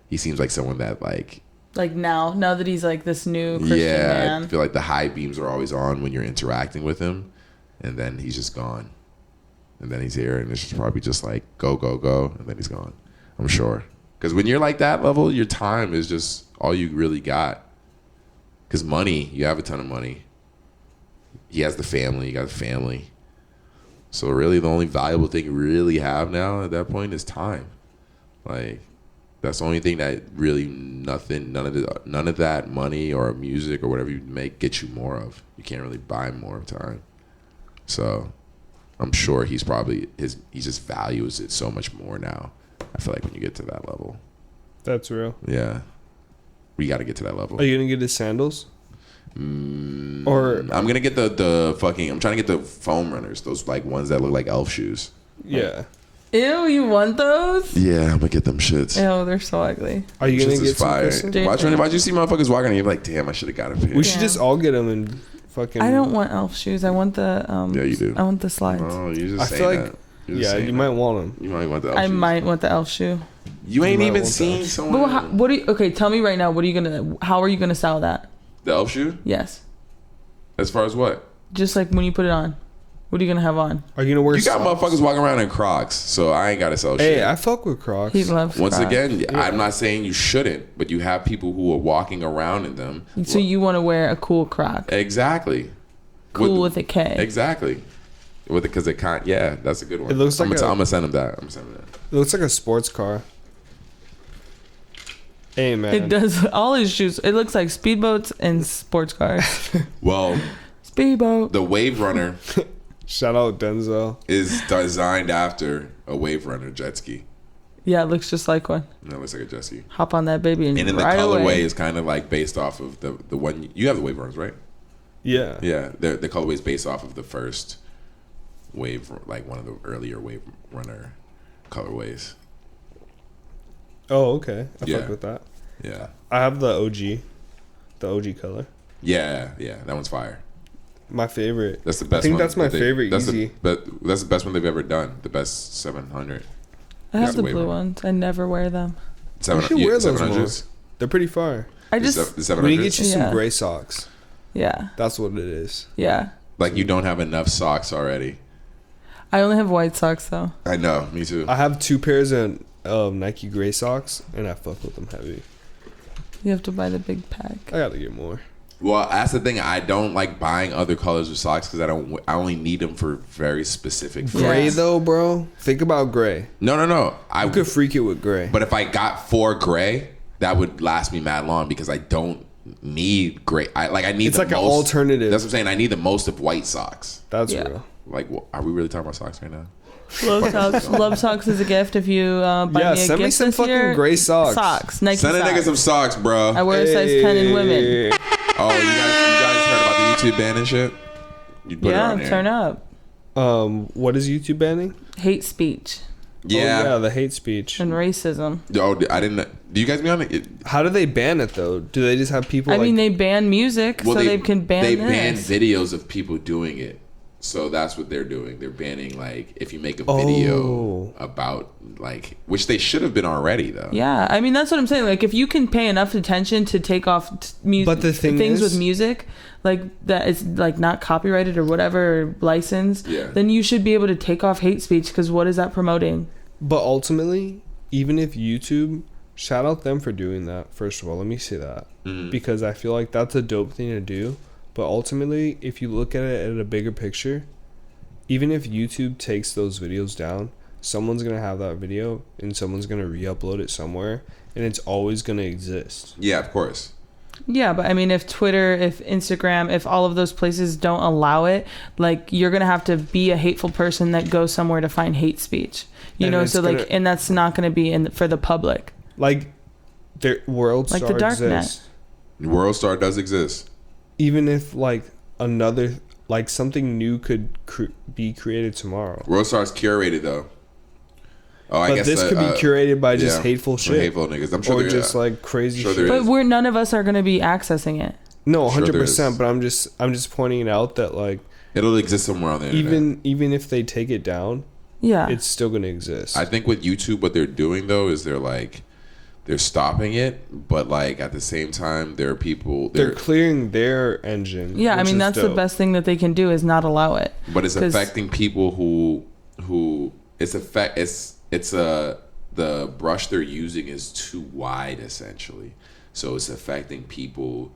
He seems like someone that, like... Like now that he's like this new Christian man. I feel like the high beams are always on when you're interacting with him, and then he's just gone, and then he's here, and it's just probably just like go, and then he's gone. I'm sure, because when you're like that level, your time is just all you really got. Because money, you have a ton of money. He has the family, you got the family. So really, the only valuable thing you really have now at that point is time. Like. That's the only thing that really none of that money or music or whatever you make gets you more of. You can't really buy more of time. So I'm sure he just values it so much more now. I feel like when you get to that level. That's real. Yeah. We got to get to that level. Are you going to get his sandals? Or I'm going to get the fucking, I'm trying to get the foam runners. Those like ones that look like elf shoes. Yeah. Ew, you want those? Yeah, I'm gonna get them shits. Ew, they're so ugly. Are you gonna get fire? some? Why'd you see motherfuckers walking and you're like, damn, I should have got a pair. We should just all get them and fucking... I don't want elf shoes. I want the Yeah, you do. I want the slides. Oh, you just I feel like that. You might want them. You might want the elf shoes. might want the elf shoe. You ain't even seen someone. But okay, tell me right now, how are you gonna sell that? The elf shoe? Yes. As far as what? Just like when you put it on. What are you gonna have on? Are you gonna wear? You got motherfuckers walking around in Crocs, so I ain't gotta sell shit. Hey, I fuck with Crocs. He loves Once Crocs. again, I'm not saying you shouldn't, but you have people who are walking around in them. So you want to wear a cool Croc? Exactly. Cool with a K. Exactly. Because it can't. Yeah, that's a good one. It looks like I'm gonna send him that. It looks like a sports car. Hey man, it does. All his shoes. It looks like speedboats and sports cars. Well, speedboat. The Wave Runner. Shout out Denzel. Is designed after a Wave Runner jet ski. Yeah, it looks just like one. No, it looks like a jet ski. Hop on that baby and then right the colorway away. is kind of like based off of the one you have the Wave Runners, right? Yeah. Yeah, the colorway is based off of the first Wave, like one of the earlier Wave Runner colorways. Oh, okay. I fuck with that. Yeah. I have the OG color. Yeah, that one's fire. My favorite. That's the best. I think one that's my favorite. Easy. That's the best one they've ever done. The best 700. I have the blue ones. I never wear them. You should wear those more. They're pretty fire. I just the 700s? We need to get you some gray socks. Yeah. That's what it is. Yeah. Like you don't have enough socks already. I only have white socks though. I know. Me too. I have 2 pairs of Nike gray socks, and I fuck with them heavy. You have to buy the big pack. I gotta get more. Well, that's the thing. I don't like buying other colors of socks because I only need them for very specific. Gray though, bro. Think about gray. No. I could freak it with gray. But if I got 4 gray, that would last me mad long because I don't need gray. I need. It's like an alternative. That's what I'm saying. I need the most of white socks. That's real. Like, are we really talking about socks right now? Love socks is a gift. If you buy me a send gift me some this fucking year, gray socks. Nike Send a socks. nigga some socks, bro. I wear a size 10 in women. Oh, you guys heard about the YouTube ban and shit? You put it on there. Turn up. What is YouTube banning? Hate speech Yeah. The hate speech. and racism. Oh, I didn't. Do you guys be on it? How do they ban it though? Do they just have people? I mean, they ban music, so they can ban They this. ban videos of people doing it. So that's what they're doing. They're banning, like, if you make a video about, like, which they should have been already, though. Yeah, I mean, that's what I'm saying. Like, if you can pay enough attention to take off music, But the things with music, like, that is, like, not copyrighted or whatever, or licensed, then you should be able to take off hate speech, because what is that promoting? But ultimately, even if YouTube, shout out them for doing that, first of all. Let me say that. Because I feel like that's a dope thing to do. But ultimately, if you look at it at a bigger picture, even if YouTube takes those videos down, someone's going to have that video and someone's going to re-upload it somewhere, and it's always going to exist. Yeah, of course. Yeah, but I mean, if Twitter, if Instagram, if all of those places don't allow it, like, you're going to have to be a hateful person that goes somewhere to find hate speech. You know, so like, and that's not going to be for the public. Like, the World Star like the dark exists. net. World Star does exist. Even if, like, another, like, something new could be created tomorrow. World Star's curated, though. Oh, I but guess this could be curated by just hateful shit. Hateful niggas. I'm sure or just like crazy shit. But none of us are going to be accessing it. No, 100%. But I'm just pointing it out that, like, it'll exist somewhere on the internet. Even if they take it down, it's still going to exist. I think with YouTube, what they're doing though is they're stopping it, but, like, at the same time, there are people they're clearing their engine. Yeah, I mean, that's dope. The best thing that they can do is not allow it. But it's affecting people who the brush they're using is too wide, essentially. So it's affecting people.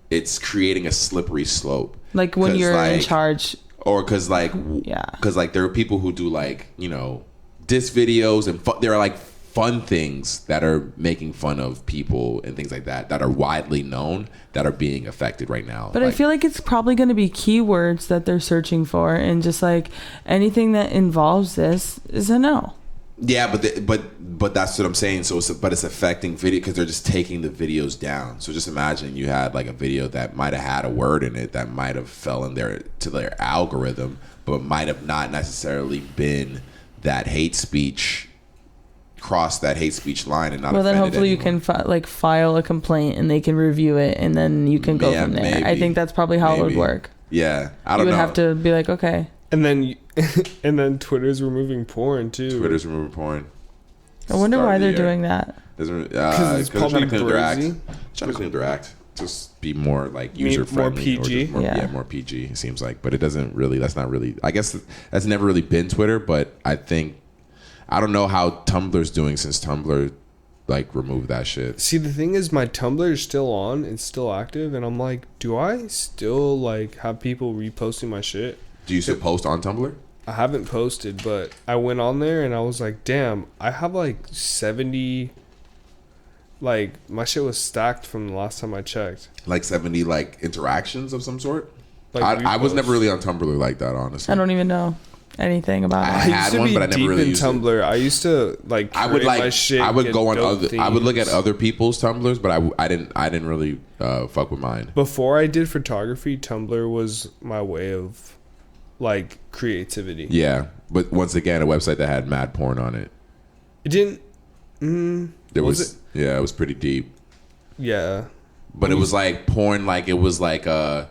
It's creating a slippery slope. Like when you're in charge. Or because, like, there are people who do, like, you know, diss videos and there are, like, fun things that are making fun of people and things like that are widely known that are being affected right now. But I feel like it's probably going to be keywords that they're searching for, and just, like, anything that involves this is a no. Yeah, but that's what I'm saying. So it's affecting video because they're just taking the videos down. So just imagine you had, like, a video that might have had a word in it that might have fell in to their algorithm, but might have not necessarily been that hate speech. Cross that hate speech line and not. Well, then hopefully you can file a complaint and they can review it, and then you can go from there. Maybe. I think that's probably how it would work. Yeah, I don't know. You would have to be like, okay. And then Twitter's removing porn too. Twitter's removing porn. I wonder why they're doing that. Because it's probably trying to clean their act. Trying to clean their act. Just be more, like, user friendly, more PG. More PG. It seems like, but it doesn't really. That's not really. I guess that's never really been Twitter, but I think. I don't know how Tumblr's doing since Tumblr, like, removed that shit. See, the thing is, my Tumblr is still on. It's still active. And I'm like, do I still, like, have people reposting my shit? Do you still post on Tumblr? I haven't posted, but I went on there and I was like, damn, I have, like, 70... Like, my shit was stacked from the last time I checked. Like 70, like, interactions of some sort? Like, I was never really on Tumblr like that, honestly. I don't even know anything about it. I used to be deep in Tumblr. I used to, like, I would, like, my shit. I would go on other. I would look at other people's Tumblrs, but I didn't really fuck with mine. Before I did photography, Tumblr was my way of, like, creativity. Yeah, but once again, a website that had mad porn on it. It didn't. There was it? Yeah, it was pretty deep. Yeah, but it was like porn. Like it was like. But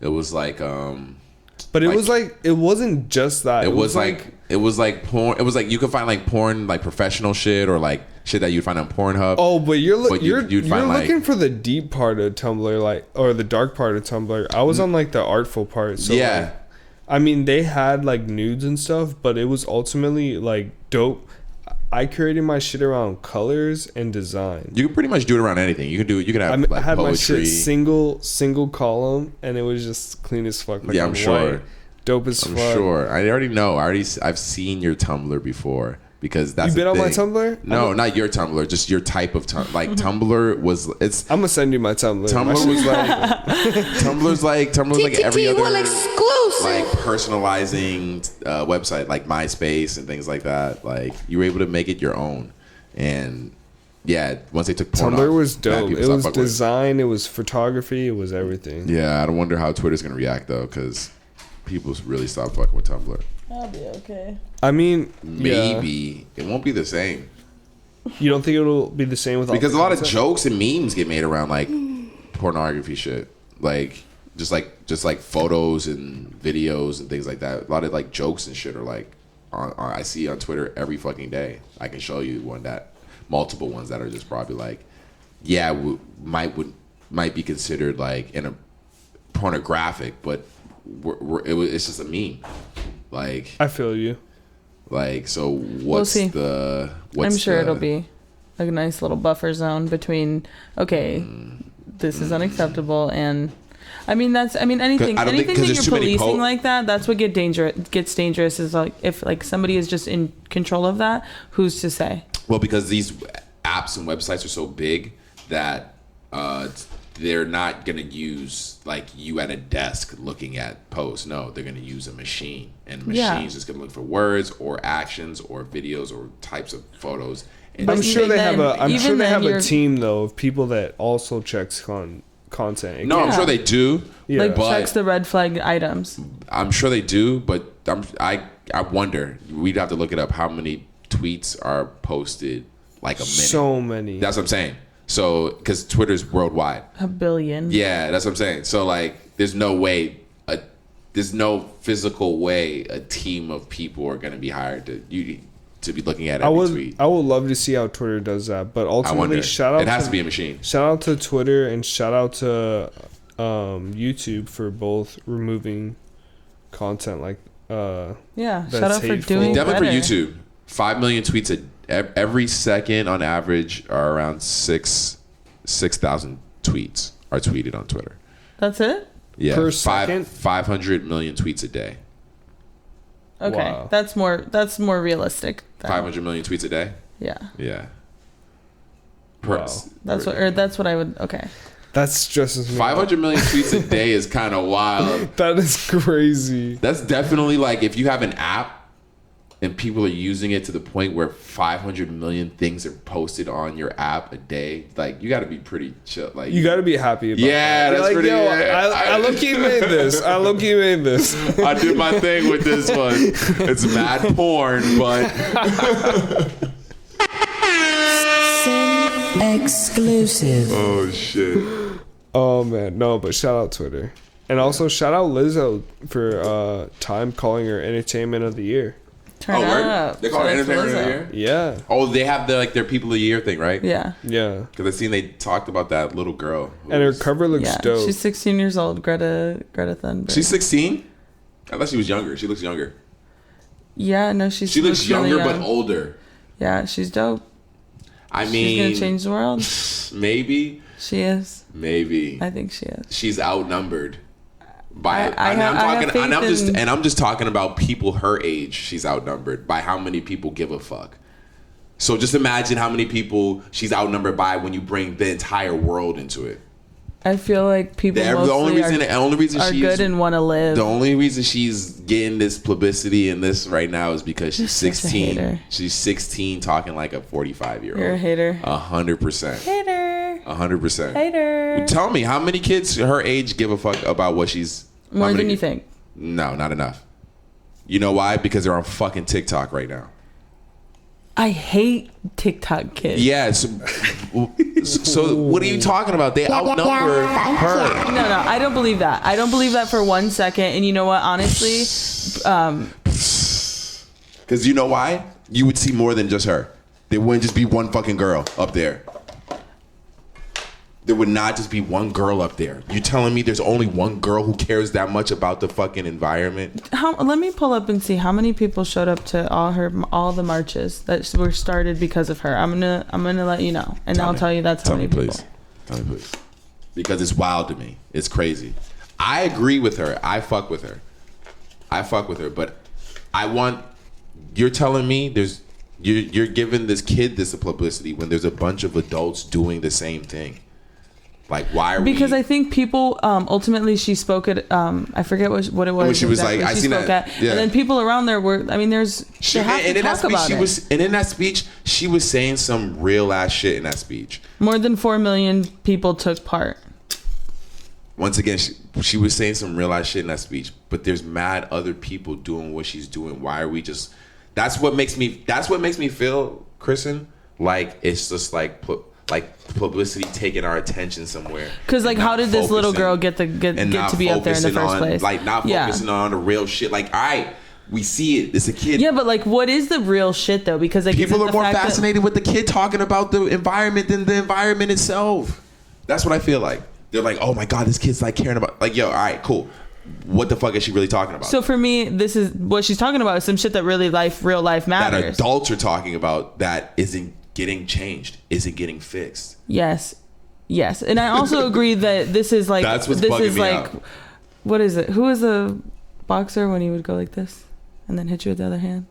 it was like, it wasn't just that. It was like porn. It was like you could find, like, porn, like, professional shit or, like, shit that you'd find on Pornhub. Oh, but you're find, looking like, for the deep part of Tumblr, like, or the dark part of Tumblr. I was on, like, the artful part. So, yeah. Like, I mean, they had, like, nudes and stuff, but it was ultimately, like, dope. I curated my shit around colors and design. You can pretty much do it around anything. You could have, like, I had poetry. My shit single column, and it was just clean as fuck. Like, yeah, I'm sure. Dope as fuck. I'm sure. I already know. I've seen your Tumblr before because that's you been on my thing. Tumblr? No, not your Tumblr, just your type of Tumblr. Like Tumblr was, it's. I'm gonna send you my Tumblr. Tumblr was like Tumblr's like every other exclusive. like personalizing website like MySpace and things like that. Like you were able to make it your own, and yeah, once they took porn Tumblr off, was dope. It was fucking with design. It was photography. It was everything. Yeah, I don't wonder how Twitter's gonna react though, because people really stopped fucking with Tumblr. I'll be okay. I mean, Maybe it won't be the same. You don't think it'll be the same with Because a all lot the of content? jokes and memes get made around like pornography shit, like just like photos and videos and things like that. A lot of like jokes and shit are like on I see on Twitter every fucking day. I can show you multiple ones that are just probably like, yeah, might be considered like in a pornographic, but it's just a meme. Like I feel you. Like, so We'll see. I'm sure it'll be a nice little buffer zone between this is unacceptable and anything that you're policing like that, that's what gets dangerous is like if like somebody is just in control of that, who's to say? Well, because these apps and websites are so big that they're not going to use like you at a desk looking at posts. No, they're going to use a machine, and the machine's just going to look for words or actions or videos or types of photos. And I'm sure they have a a team though of people that also checks content. I'm sure they do. Yeah. Like but checks the red flag items. I'm sure they do, but I wonder. We'd have to look it up. How many tweets are posted like a minute? So many. That's what I'm saying. So, because Twitter's worldwide. A billion. Yeah, that's what I'm saying. So, like, there's no physical way a team of people are going to be hired to be looking at every tweet. I would love to see how Twitter does that, but ultimately, it has to be a machine. Shout out to Twitter and shout out to YouTube for both removing content like shout out that's for hateful. doing Definitely better. for YouTube. 5 million tweets every second on average are around 6,000 tweets are tweeted on Twitter. That's it? Yeah, Per second? 500 million tweets a day. Okay. Wow. That's more realistic. 500 million tweets a day. Yeah. Yeah. Wow. That's what I would. Okay. That stresses me. 500 million tweets a day is kind of wild. That is crazy. That's definitely like if you have an app and people are using it to the point where 500 million things are posted on your app a day, like you got to be pretty chill. Like You got to be happy about yeah, that. that's Like, pretty. yo, I low-key made this. I low-key made this. I did my thing with this one. It's mad porn, but Sin exclusive. oh shit. Oh man, no, but shout out Twitter, and also shout out Lizzo for Time calling her Entertainment of the Year. Turn word? up. They call it Shout out to Entertainment of the Lizzo. Year. Yeah, Oh, they have their People of the Year thing, right? Yeah. yeah, Because I seen they talked about that little girl. and her cover looks Yeah. dope. She's 16 years old. Greta Thunberg. She's 16. I thought she was younger. She looks younger. Yeah. No, she She looks really younger young. but older. Yeah, she's dope. I She's mean, gonna change the world. maybe. She is. Maybe. I think she is. She's outnumbered. By I have faith I'm just talking about people her age. She's outnumbered by how many people give a fuck. So just imagine how many people she's outnumbered by when you bring the entire world into it. I feel like people The mostly only reason are she's good and want to live. the only reason she's getting this publicity and this right now is because she's You're such a 16. hater. She's 16 talking like a 45-year-old. You're a hater. 100%. Hater. 100%. Hater. Tell me, how many kids her age give a fuck about what she's... More than you think. No, not enough. You know why? Because they're on fucking TikTok right now. I hate TikTok kids. Yeah, so what are you talking about? They outnumber her. No, I don't believe that. I don't believe that for 1 second. And you know what? Honestly, Because you know why? You would see more than just her. There wouldn't just be one fucking girl up there. There would not just be one girl up there. You telling me there's only one girl who cares that much about the fucking environment? let me pull up and see how many people showed up to all the marches that were started because of her. I'm gonna let you know, and I'll tell you that's how many people. Tell me, please. Because it's wild to me. It's crazy. I agree with her. I fuck with her. But you're telling me there's You're giving this kid this publicity when there's a bunch of adults doing the same thing. Like, why are because I think people ultimately she spoke at I forget what it was. When she was like, I seen that, and then people around there were. I mean, they have to talk about it. And in that speech, she was saying some real ass shit in that speech. More than 4 million people took part. Once again, she was saying some real ass shit in that speech. But there's mad other people doing what she's doing. Why are we just? That's what makes me feel, Kristen, like it's just like publicity taking our attention somewhere. Because like, how did this little girl get to be up there in the first place? Like, not focusing on the real shit. Like, all right, we see it. It's a kid. Yeah, but like, what is the real shit though? Because like, people are more fascinated with the kid talking about the environment than the environment itself. That's what I feel like. They're like, oh my god, this kid's like caring about. Like, yo, all right, cool. What the fuck is she really talking about? So for me, this is what she's talking about. Is some shit that really real life matters. That adults are talking about that isn't getting changed, isn't getting fixed. Yes, and I also agree that this is like that's what's bugging me out. What is it? Who was a boxer when he would go like this and then hit you with the other hand?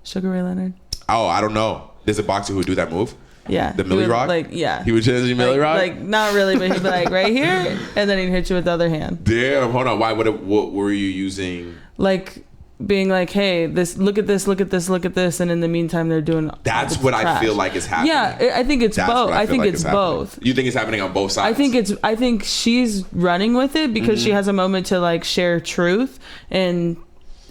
Sugar Ray Leonard. Oh, I don't know. There's a boxer who would do that move. Yeah, the Millie Rock. Like, yeah, he would change the Millie Rock. Like, not really, but he'd be like right here, and then he'd hit you with the other hand. Damn, hold on. What were you using? Like being like, hey, look at this, and in the meantime, they're doing. That's what trash. I feel like is happening. Yeah, I think it's both. I think it's both. You think it's happening on both sides? I think she's running with it because she has a moment to like share truth and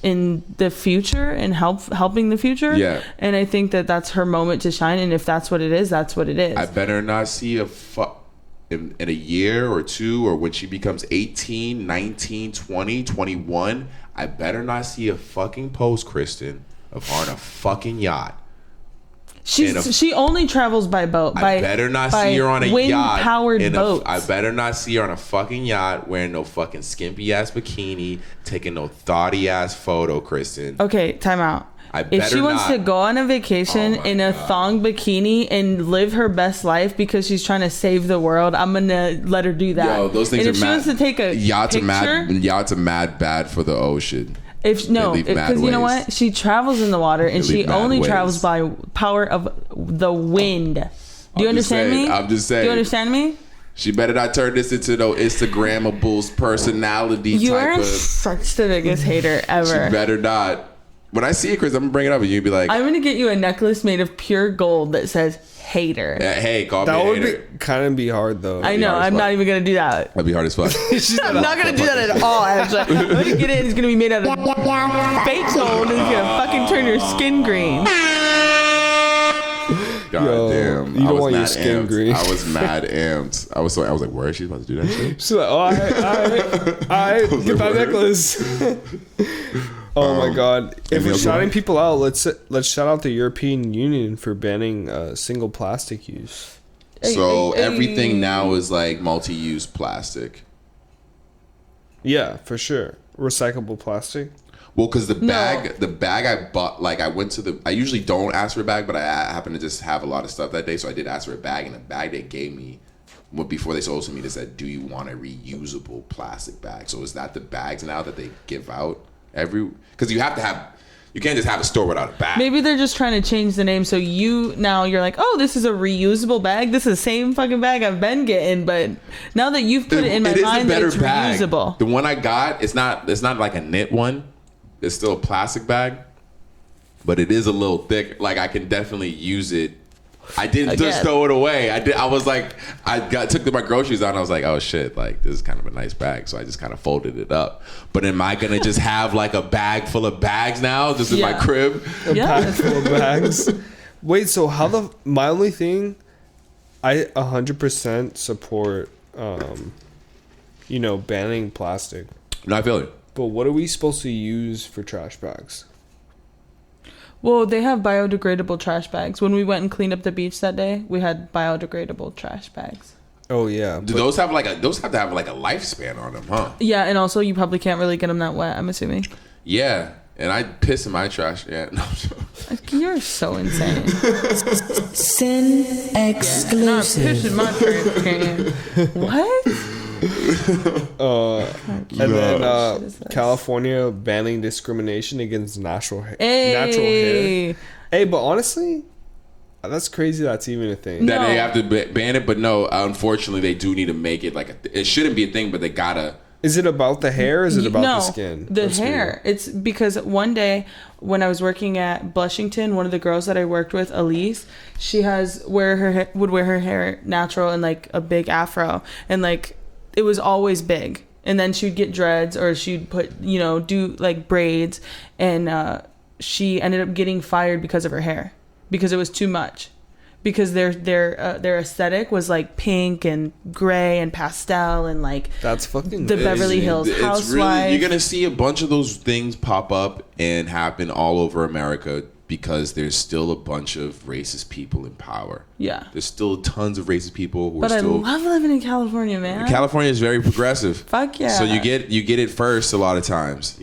in the future and helping the future. Yeah. And I think that that's her moment to shine. And if that's what it is, that's what it is. I better not see in a year or two, or when she becomes 18, 19, 20, 21, I better not see a fucking post, Kristen, of her on a fucking yacht. She only travels by boat. I better not see her on a yacht. Wind-powered boats. I better not see her on a fucking yacht wearing no fucking skimpy ass bikini, taking no thoughty ass photo, Kristen. Okay, time out. If she wants to go on a vacation in a thong bikini and live her best life because she's trying to save the world, I'm gonna let her do that. Yo, those things and if are she mad. wants to take a yachts picture, yachts are mad bad for the ocean. Because you know what, she travels in the water and she only travels by power of the wind. Do you understand me? I'm just saying. Do you understand me? She better not turn this into no Instagrammables personality. You are such the biggest hater ever. She better not. When I see it, Chris, I'm gonna bring it up and you'll be like, I'm gonna get you a necklace made of pure gold that says hater. Hey, call me a hater. That would kind of be hard though. I know. I'm not even gonna do that. That'd be hard as fuck. I'm not gonna do that at all. Actually, I'm gonna get it. It's gonna be made out of fake gold, and it's gonna fucking turn your skin green. God damn! You don't want your skin green. I was mad amped. I was like, where is she about to do that shit? She's like, all right, get that necklace. Oh my god! If we're shouting people out, let's shout out the European Union for banning single plastic use. So everything now is like multi-use plastic. Yeah, for sure. Recyclable plastic. Well, because the bag I bought, like I usually don't ask for a bag, but I happen to just have a lot of stuff that day, so I did ask for a bag, and the bag they gave me, before they sold it to me, they said, "Do you want a reusable plastic bag?" So is that the bags now that they give out? Because you can't just have a store without a bag. Maybe they're just trying to change the name so you're like, oh, this is a reusable bag. This is the same fucking bag I've been getting, but now that you've put it in my mind that it's reusable. The one I got, it's not like a knit one. It's still a plastic bag, but it is a little thick. Like I can definitely use it. I didn't just throw it away. I was like, took my groceries out and I was like, oh shit, like this is kind of a nice bag. So I just kind of folded it up. But am I gonna just have like a bag full of bags now, just in my crib? A bag full of bags. Wait, so my only thing, I 100% support, banning plastic. No, I feel it. But what are we supposed to use for trash bags? Well, they have biodegradable trash bags. When we went and cleaned up the beach that day, we had biodegradable trash bags. Oh yeah. Do those have to have like a lifespan on them, huh? Yeah, and also you probably can't really get them that wet, I'm assuming. Yeah, and I piss in my trash. Yeah, no. You're so insane. Sin exclusive. Not piss in my trash can. What? And then California banning discrimination against natural hair. Hey, but honestly, that's crazy. That's even a thing. That they have to ban it, but no, unfortunately, they do need to make it like it shouldn't be a thing, but they gotta. Is it about the hair or is it about the skin? The hair. Weird. It's because one day when I was working at Blushington, one of the girls that I worked with, Elise, she would wear her hair natural and like a big afro, and like it was always big. And then she'd get dreads or she'd put, do like braids, and she ended up getting fired because of her hair because it was too much. Because their aesthetic was like pink and gray and pastel and like that's fucking the Beverly Hills housewife. Really, you're gonna see a bunch of those things pop up and happen all over America because there's still a bunch of racist people in power. Yeah, there's still tons of racist people who but are still. I love living in California, man. California is very progressive. Fuck yeah! So you get it first a lot of times,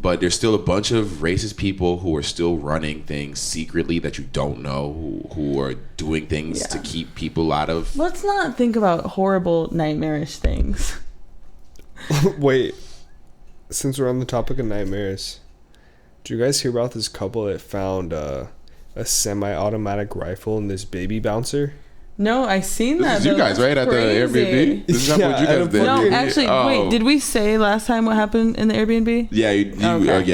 But there's still a bunch of racist people who are still running things secretly that you don't know, who are doing things to keep people out of... Let's not think about horrible, nightmarish things. Wait, since we're on the topic of nightmares, did you guys hear about this couple that found a semi-automatic rifle in this baby bouncer? No, I seen that. This is you guys, right? At the Airbnb? This is what you guys did. No, actually, wait. Did we say last time what happened in the Airbnb? Yeah,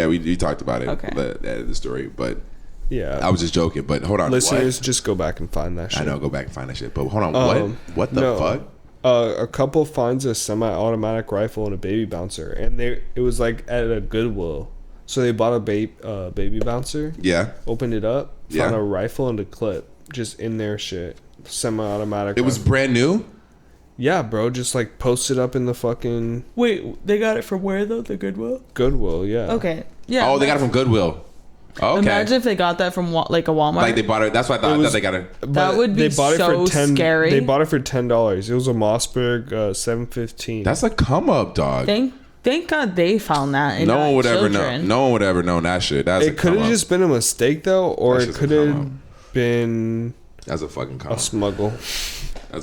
we talked about it. Okay. At the story, but yeah, I was just joking. But hold on, listeners, just go back and find that shit. I know, go back and find that shit. But hold on, what the fuck? A couple finds a semi-automatic rifle and a baby bouncer, and it was like at a Goodwill. So they bought a baby bouncer. Yeah. Opened it up. Found a rifle and a clip just in their shit. Semi-automatic. It was brand new? Yeah, bro. Just like posted up in the fucking... Wait, they got it from where though? The Goodwill? Goodwill, yeah. Okay. Yeah. Oh, they got it from Goodwill. Oh, okay. Imagine if they got that from like a Walmart. Like they bought it. That's why I thought they got it. That would be so scary. They bought it for $10. It was a Mossberg 715. That's a come up, dog. Thank God they found that. And no one would ever know. No one would ever know that shit. It could have just been a mistake though, or it could have been... That's a fucking come a smuggle.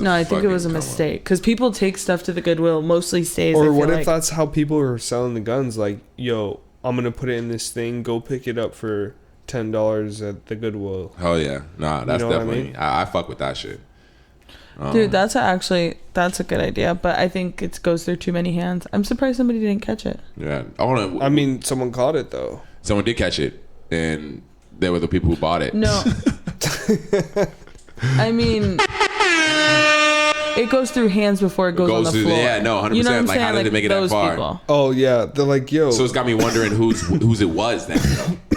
No, I think it was a mistake because people take stuff to the Goodwill, mostly stays. Or what if that's how people are selling the guns? Like, yo, I'm gonna put it in this thing. Go pick it up for $10 at the Goodwill. Hell yeah, nah, that's definitely. I fuck with that shit. Dude, that's a good idea, but I think it goes through too many hands. I'm surprised somebody didn't catch it. Yeah, I mean, someone caught it though. Someone did catch it, and they were the people who bought it. No. I mean, it goes through hands before it goes on the floor. Yeah, no, 100%. You know what I'm like, saying? how did it make it that far? People. Oh, yeah. They're like, yo. So it's got me wondering whose it was then.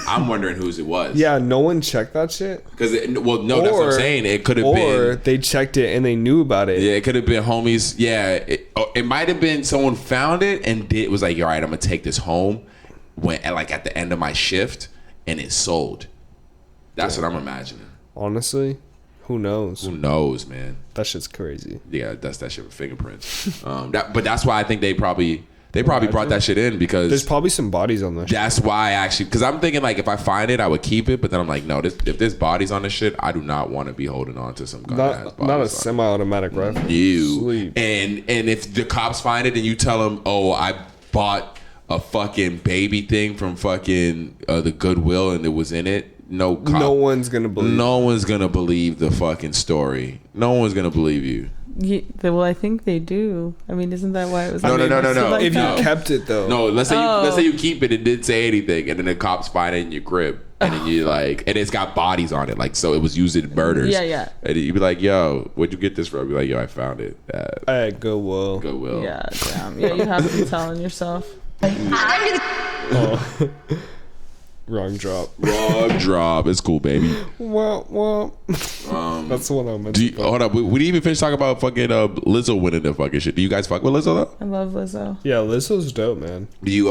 I'm wondering whose it was. Yeah, no one checked that shit? That's what I'm saying. It could have been. Or they checked it and they knew about it. Yeah, it could have been homies. Yeah, it might have been someone found it and was like, all right, I'm going to take this home at the end of my shift, and it sold. That's what I'm imagining. Honestly, who knows? Who knows, man? That shit's crazy. Yeah, that's that shit with fingerprints. But that's why I think they probably brought that shit in because there's probably some bodies on this. That's why actually, because I'm thinking like if I find it, I would keep it. But then I'm like, no, if there's bodies on this shit, I do not want to be holding on to some gun that has bodies. Not a semi-automatic rifle. And if the cops find it and you tell them, oh, I bought a fucking baby thing from fucking the Goodwill and it was in it. No one's gonna believe. No one's gonna believe the fucking story. No one's gonna believe you. Yeah, well, I think they do. I mean, isn't that why it was? No. Like if you kept it though. No, let's say you keep it. It didn't say anything, and then the cops find it in your crib, and then you and it's got bodies on it, like so it was used in murders. Yeah. And you'd be like, "Yo, where'd you get this from?" You'd be like, "Yo, I found it at Goodwill." Yeah, damn. Yeah, you have to be telling yourself. Oh. Wrong drop. It's cool, baby. Well. That's the one I meant. Hold up. We didn't even finish talking about fucking Lizzo winning the fucking shit. Do you guys fuck with Lizzo though? I love Lizzo. Yeah, Lizzo's dope, man. Do you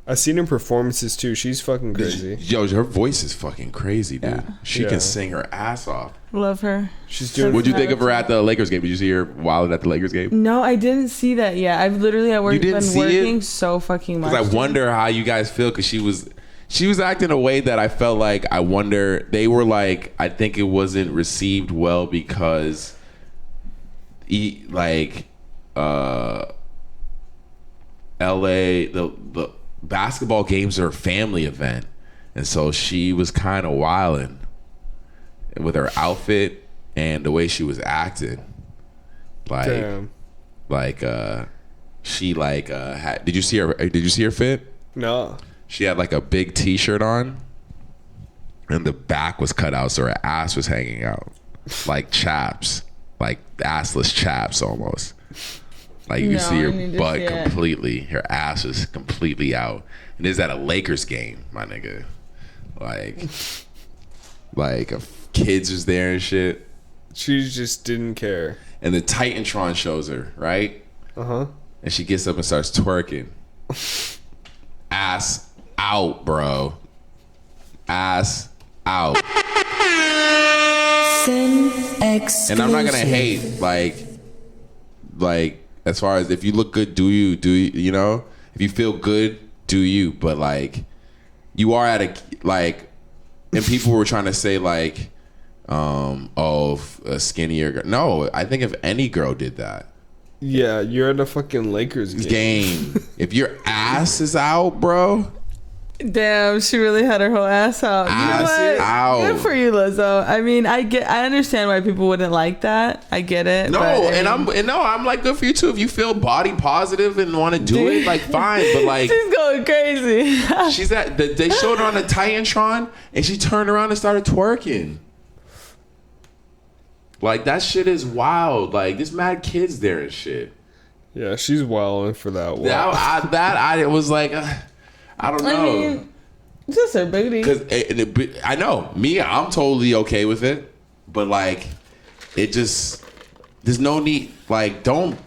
I've seen her performances too. She's fucking crazy. Yo, her voice is fucking crazy, dude. Yeah. She can sing her ass off. Love her. She's doing. What'd you think of her at the Lakers game? Did you see her wilding at the Lakers game? No, I didn't see that yet. I've literally been working so fucking much. Because I wonder how you guys feel because she was acting a way that I felt like I wonder they were like I think it wasn't received well because LA the basketball games are a family event And so she was kind of wilding with her outfit and the way she was acting. Like, Damn. like she like had. Did you see her fit? No. She had like a big T-shirt on, and the back was cut out, so her ass was hanging out, like chaps, like assless chaps almost. Like you can see her butt completely. Her ass was completely out. And this is at a Lakers game, my nigga. Like kids was there and shit. She just didn't care. And the Titantron shows her, right? And she gets up and starts twerking. Ass out, bro. Ass out. Sin exclusive. And I'm not gonna hate, like as far as if you look good, do you, you know? If you feel good, do you? But like, you are at a, like, and people were trying to say like, a skinnier girl. No, I think if any girl did that. Yeah, you're at a fucking Lakers game. If your ass is out, bro. Damn, she really had her whole ass out. Ass you know what? out. Good for you, Lizzo. I mean, I understand why people wouldn't like that. I get it. No, but, I'm like, good for you too. If you feel body positive and want to do it, like fine. But like, she's going crazy. she's at they showed her on the Titantron and she turned around and started twerking. Like that shit is wild. Like there's mad kids there and shit. Yeah, she's wilding for that one. It was like, I don't know. I mean, it's just her booty. Cause I know me, I'm totally okay with it. But like, it just there's no need. Like, don't.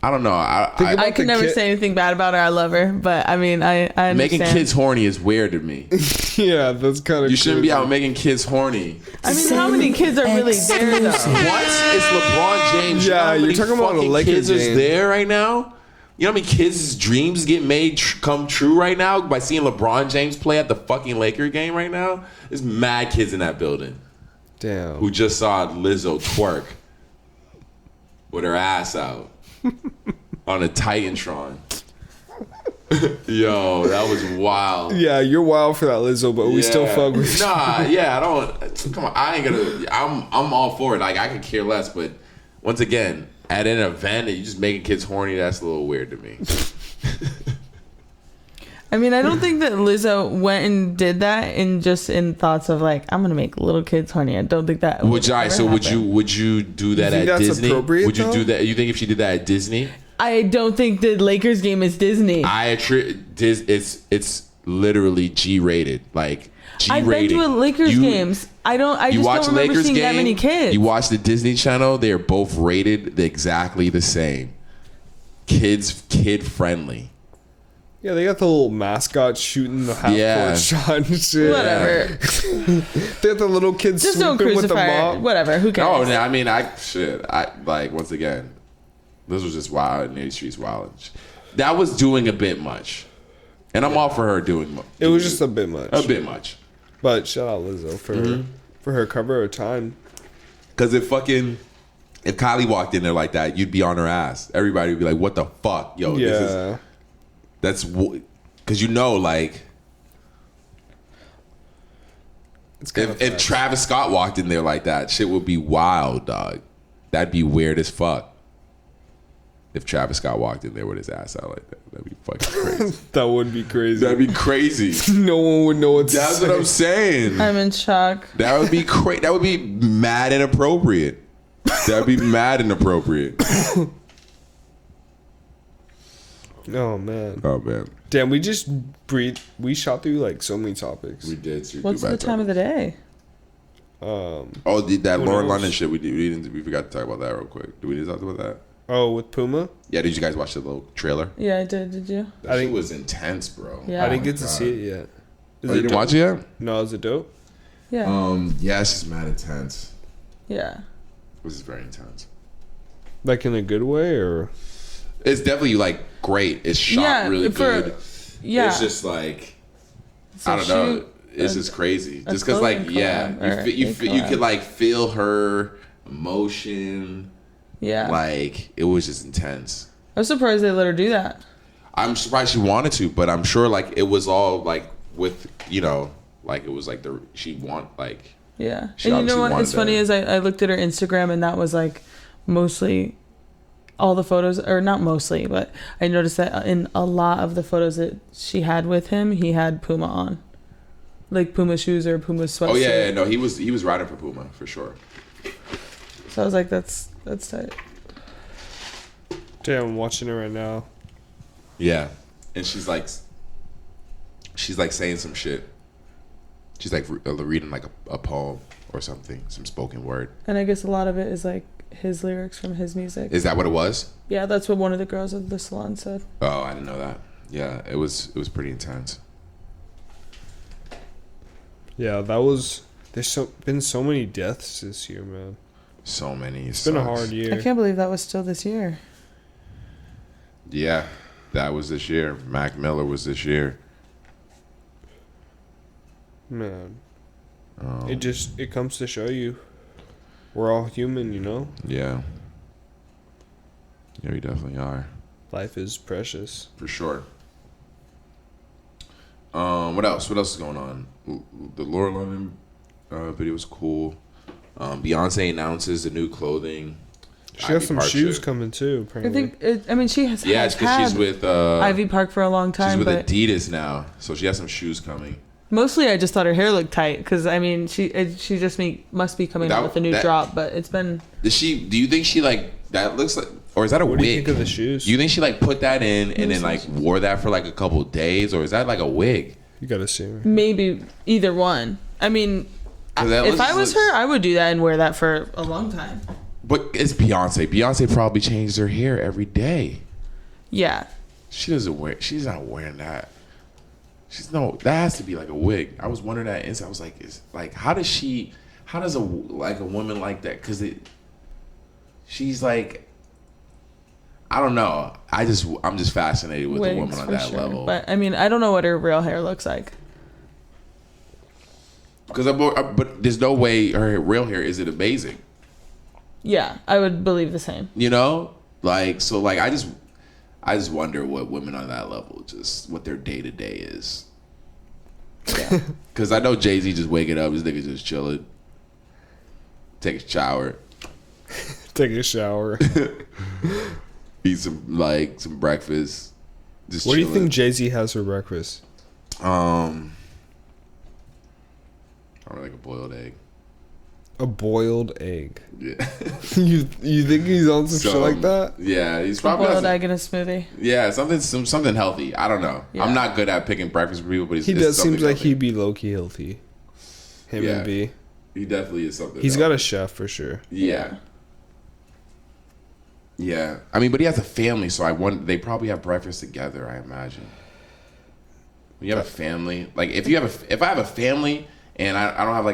I don't know. I could never say anything bad about her. I love her, but I mean, I understand. Making kids horny is weird to me. Yeah, that's kind of. You shouldn't be out making kids horny. I mean, how many kids are really there though? What? It's LeBron James. Yeah, you're talking about a Lakers kids game. Is there right now? You know how many kids' dreams get made come true right now by seeing LeBron James play at the fucking Laker game right now? There's mad kids in that building. Damn. Who just saw Lizzo twerk with her ass out on a Titantron. Yo, that was wild. Yeah, you're wild for that, Lizzo, but we still fuck with you. Nah, yeah, I don't. Come on, I ain't gonna. I'm all for it. Like I could care less, but once again, at an event and you just making kids horny, that's a little weird to me. I mean, I don't think that Lizzo went and did that in thoughts of like, I'm gonna make little kids horny. I don't think that. Would you do that at Disney? Would you do that? You think if she did that at Disney? I don't think the Lakers game is Disney. It's literally G-rated, like G-rated. I've been to Lakers games. I just don't remember seeing that many kids. You watch the Disney Channel; they are both rated exactly the same. Kid friendly. Yeah, they got the little mascot shooting the half-court shot and shit. Whatever. They got the little kids just don't swooping with the crucify mop. her. Whatever. Who cares? Oh, I mean, I like once again, this was just wild. Navy Street's wild. That was doing a bit much, and I'm all for her doing. It was just a bit much. A bit much. But shout out Lizzo for her cover of Time. Because if Kylie walked in there like that, you'd be on her ass. Everybody would be like, "What the fuck, yo?" Yeah. That's because like if Travis Scott walked in there like that, shit would be wild, dog. That'd be weird as fuck. If Travis Scott walked in there with his ass out like that, that'd be fucking crazy. That would be crazy. That'd be crazy. No one would know what to say. That's what I'm saying. I'm in shock. That would be crazy. That would be mad inappropriate. That'd be mad inappropriate. Oh man. Damn, we shot through like so many topics. We did. What's the time of the day? That Lauren London shit. We forgot to talk about that real quick. Do we need to talk about that? Oh, with Puma? Yeah, did you guys watch the little trailer? Yeah, I did. Did you? I think it was intense, bro. Yeah. I didn't get to see it yet. You didn't watch it yet? No, is it dope? Yeah. Yeah, it's just mad intense. Yeah. This is very intense. Like in a good way, or? It's definitely like great. It's shot really good. Yeah. It's just like I don't know. It's just crazy. Just because like you could like feel her emotion. Yeah. Like it was just intense. I was surprised they let her do that. I'm surprised she wanted to, but I'm sure like it was all like with Like it was like she want like. Yeah, and you know what? It's funny is I looked at her Instagram and that was like mostly all the photos, or not mostly, but I noticed that in a lot of the photos that she had with him, he had Puma on, like Puma shoes or Puma sweatsuit. Oh yeah, no, he was riding for Puma for sure. So I was like, that's tight. Damn, I'm watching it right now. Yeah, and she's like saying some shit. She's like reading like a poem or something, some spoken word. And I guess a lot of it is like his lyrics from his music. Is that what it was? Yeah, that's what one of the girls at the salon said. Oh, I didn't know that. Yeah, it was pretty intense. Yeah, there's been so many deaths this year, man. So many. It's been a hard year. I can't believe that was still this year. Yeah, that was this year. Mac Miller was this year. Man, it comes to show you we're all human, you know? Yeah. Yeah, we definitely are. Life is precious. For sure. What else? What else is going on? The Laura London video was cool. Beyonce announces the new clothing. She has some shoes coming too, apparently. She has it's because she's with Ivy Park for a long time. She's with Adidas now, so she has some shoes coming. Mostly, I just thought her hair looked tight because she just must be coming out with a new drop, but it's been. Do you think she like that looks like, or is that a wig? What do you think of the shoes? Do you think she like put that in and then like wore that for like a couple days, or is that like a wig? You gotta see her. Maybe either one. I mean, if I was her, I would do that and wear that for a long time. But it's Beyonce. Beyonce probably changes her hair every day. Yeah. She's not wearing that. That has to be like a wig. I was wondering that inside. I was like, how does a woman like that? Because she's like, I don't know. I'm just fascinated with a woman on that level. But I mean, I don't know what her real hair looks like. But there's no way her real hair isn't amazing. Yeah, I would believe the same. You know, I just wonder what women on that level, just what their day to day is. Yeah, because I know Jay-Z just waking up, this nigga just chilling, take a shower, eat some breakfast. Just what chilling. do you think Jay-Z has for breakfast? I don't know, like a boiled egg. A boiled egg. Yeah. you think he's on some shit like that? Yeah, he's probably boiled egg in a smoothie. Yeah, something healthy. I don't know. Yeah. I'm not good at picking breakfast for people, but he does seems like he'd be low key healthy. Him and B. He definitely is something. He's got a chef for sure. Yeah. Yeah. I mean, but he has a family, so they probably have breakfast together, I imagine. When you have a family, like if I have a family and I don't have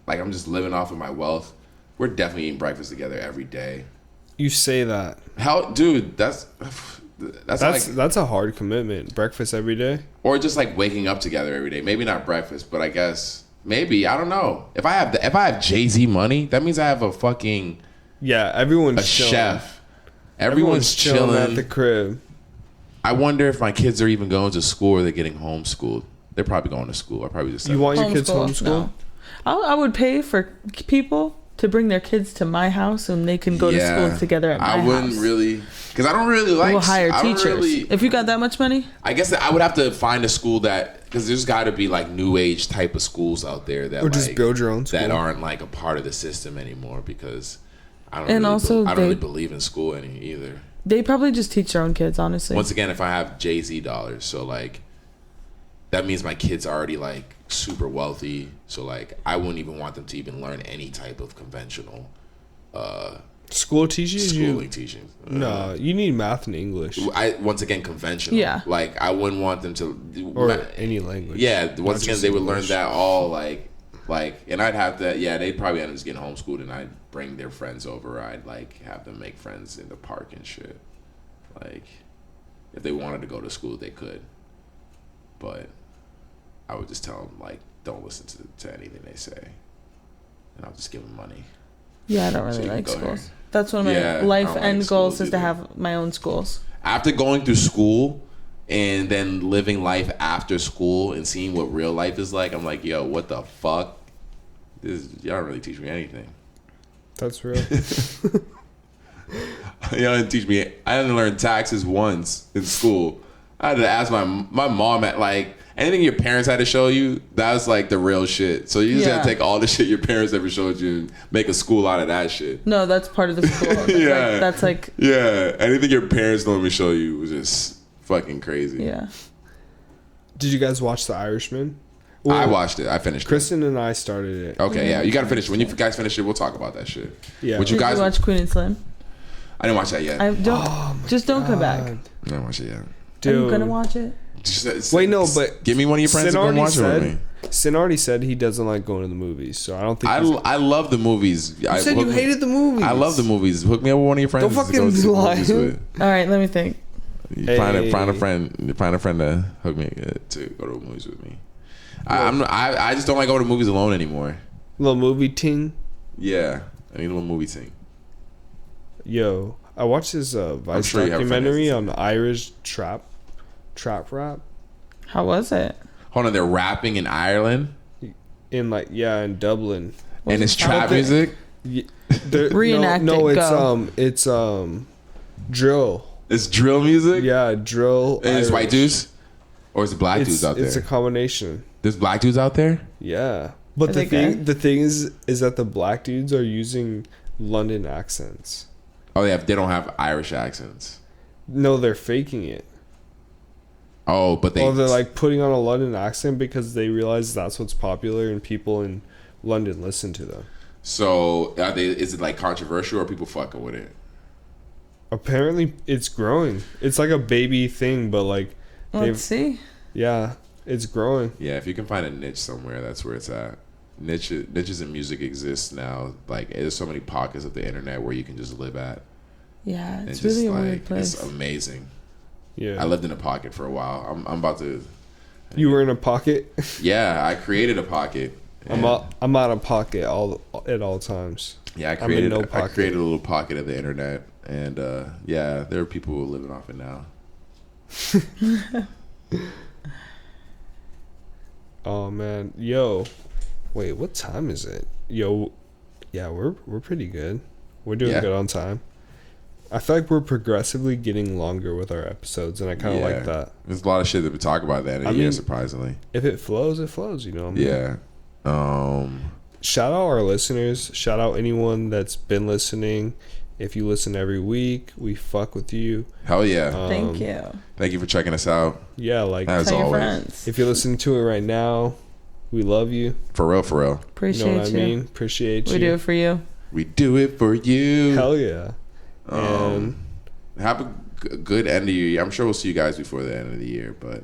like I'm just living off of my wealth, we're definitely eating breakfast together every day. You say that. How, dude, that's a hard commitment. Breakfast every day? Or just like waking up together every day. Maybe not breakfast, but I guess maybe, I don't know. If I have Jay-Z money, that means I have a fucking everyone's chilling. Chef. Everyone's chilling at the crib. I wonder if my kids are even going to school or they're getting homeschooled. They're probably going to school. I probably just You want your kids homeschooled? No. I would pay for people to bring their kids to my house and they can go to school together at my house. I wouldn't really, because I don't really like. We'll hire teachers. If you got that much money, I guess I would have to find a school because there's got to be like new age type of schools out there that, or just build your own school, that aren't like a part of the system anymore. Because I don't really believe in school any either. They probably just teach their own kids, honestly. Once again, if I have Jay-Z dollars, so like that means my kids are already like super wealthy, so like I wouldn't even want them to even learn any type of conventional schooling teaching. No, you need math and English. Once again, conventional. Yeah. Like I wouldn't want them to or any language. Yeah. Once again, they would learn that all like, and I'd have to. Yeah, they'd probably end up just getting homeschooled, and I'd bring their friends over. I'd like have them make friends in the park and shit. Like, if they wanted to go to school, they could. But I would just tell them, like, don't listen to anything they say. And I'll just give them money. Yeah, I don't really like schools. That's one of my life end goals is to have my own schools. After going through school, and then living life after school and seeing what real life is like, I'm like, yo, what the fuck? Y'all don't really teach me anything. That's real. Y'all didn't teach me. I didn't learn taxes once in school. I had to ask my mom at like anything your parents had to show you. That was like the real shit. So you just had to take all the shit your parents ever showed you and make a school out of that shit. No, that's part of the school. That's like anything your parents don't even show you was just fucking crazy. Yeah. Did you guys watch The Irishman? Well, I watched it. I finished Kristen and I started it. Okay, yeah. You got to finish it. When you guys finish it, we'll talk about that shit. Yeah. Did you watch Queen and Slim? I didn't watch that yet. Don't come back. I didn't watch it yet. Dude. Are you going to watch it? Wait, no, but give me one of your friends to go watch it with me. Sin already said he doesn't like going to the movies, so I don't think I love the movies. You said you hated the movies. I love the movies. Hook me up with one of your friends. Don't fucking lie. All right, let me think. Find a friend to hook me to go to movies with me. I just don't like going to movies alone anymore. Little movie ting. Yeah, I need a little movie ting. Yo, I watched this Vice documentary on Irish trap rap. How was it? Hold on, they're rapping in Ireland. In Dublin. And it's trap music. Reenact it's drill. It's drill music. Yeah, drill. And it's white dudes, or is it black dudes out there? It's a combination. There's black dudes out there. Yeah, but the thing is that the black dudes are using London accents. Oh, they don't have Irish accents. No, they're faking it. Oh, but they're like putting on a London accent because they realize that's what's popular and people in London listen to them. So, is it like controversial or people fucking with it? Apparently, it's growing. It's like a baby thing, but like, let's see. Yeah, it's growing. Yeah, if you can find a niche somewhere, that's where it's at. Niches in music exist now. Like, there's so many pockets of the internet where you can just live at. Yeah, it's really a weird place. It's amazing. Yeah, I lived in a pocket for a while. I'm about to. You were in a pocket? Yeah, I created a pocket. I'm out of pocket at all times. Yeah, I created a little pocket of the internet, and there are people who are living off it now. Oh man, yo, wait, what time is it? Yo, yeah, we're pretty good. We're doing good on time. I feel like we're progressively getting longer with our episodes, and I kind of like that. There's a lot of shit that we talk about that in a year, surprisingly. If it flows, it flows. You know what I mean? Yeah. Shout out our listeners. Shout out anyone that's been listening. If you listen every week, we fuck with you. Hell yeah. Thank you. Thank you for checking us out. Yeah, like as always. Friends. If you're listening to it right now, we love you. For real. Appreciate you. Know what I mean? Appreciate you. We do it for you. We do it for you. Hell yeah. Have a good end of your year. I'm sure we'll see you guys before the end of the year, but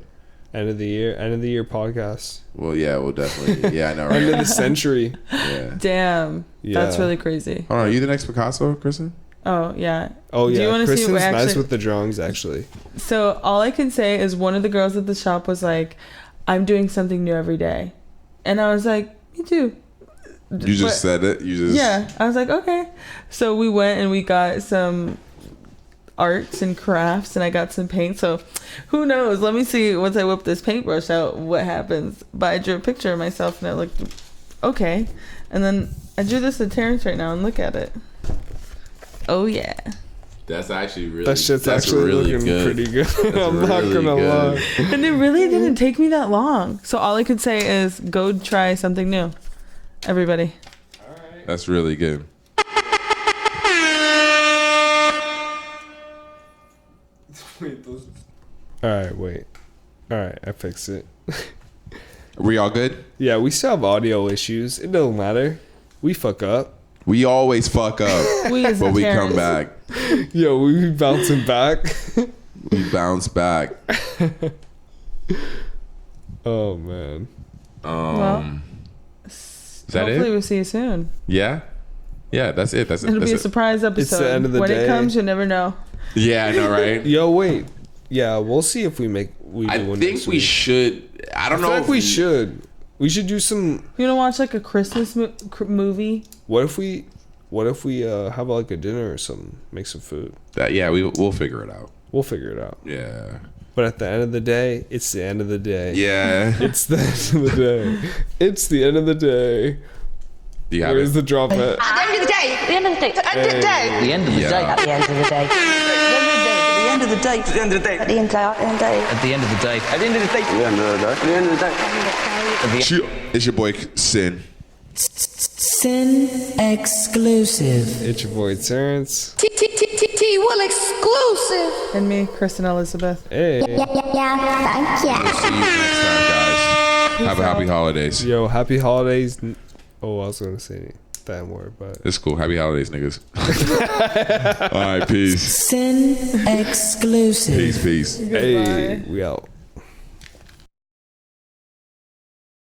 end of the year podcast. Well, yeah, we'll definitely. Yeah, I know. Right? End of the century. Yeah. Damn. Yeah. That's really crazy. Hold on, are you the next Picasso, Kristen? Oh yeah. Oh yeah. Do you want to see what nice with the drawings, actually. So all I can say is one of the girls at the shop was like, "I'm doing something new every day," and I was like, "Me too." You just said it. Yeah. I was like, okay. So we went and we got some arts and crafts, and I got some paint. So who knows? Let me see once I whip this paintbrush out what happens. But I drew a picture of myself and it looked okay. And then I drew this to Terrence right now and look at it. Oh yeah. That's actually really. That shit's actually really looking good. Pretty good. I'm not gonna lie. And it really didn't take me that long. So all I could say is go try something new, everybody. All right. That's really good. Wait. Alright, I fixed it. Are we all good? Yeah, we still have audio issues. It don't matter. We fuck up. We always fuck up. But we come back. Yo, we be bouncing back. We bounce back. Oh man. Well, is that hopefully it? We'll see you soon. Yeah, that's it. It'll be a surprise episode. It's the end of the day. When it comes, you'll never know. Yeah, I know, right? Yo, wait. Yeah, we'll see if I think we should. I don't know. I feel like we should. We should do some. You wanna watch like a Christmas movie? What if we have like a dinner or something? Make some food. We'll figure it out. We'll figure it out. Yeah. But at the end of the day, it's the end of the day. Yeah. It's the end of the day. It's the end of the day. Do you have Where's it? the drop at? At the end of the day. At the end of the day. At the end of the day. The end of the day. At the end of the day. The end of the day. At the end of the day. At the end of the day. At the end of the day. At the end of the day. At the end of the day. At the end of the day. It's your boy Sin. Sin exclusive. It's your boy Terrence. T-Will exclusive. And me, Kristen Elizabeth. Hey. We'll see you next time, guys. Have a happy holidays. Yo, happy holidays. Oh, I was going to say that word, but It's cool. Happy holidays, niggas. All right, peace. Sin exclusive. Peace. hey, we out.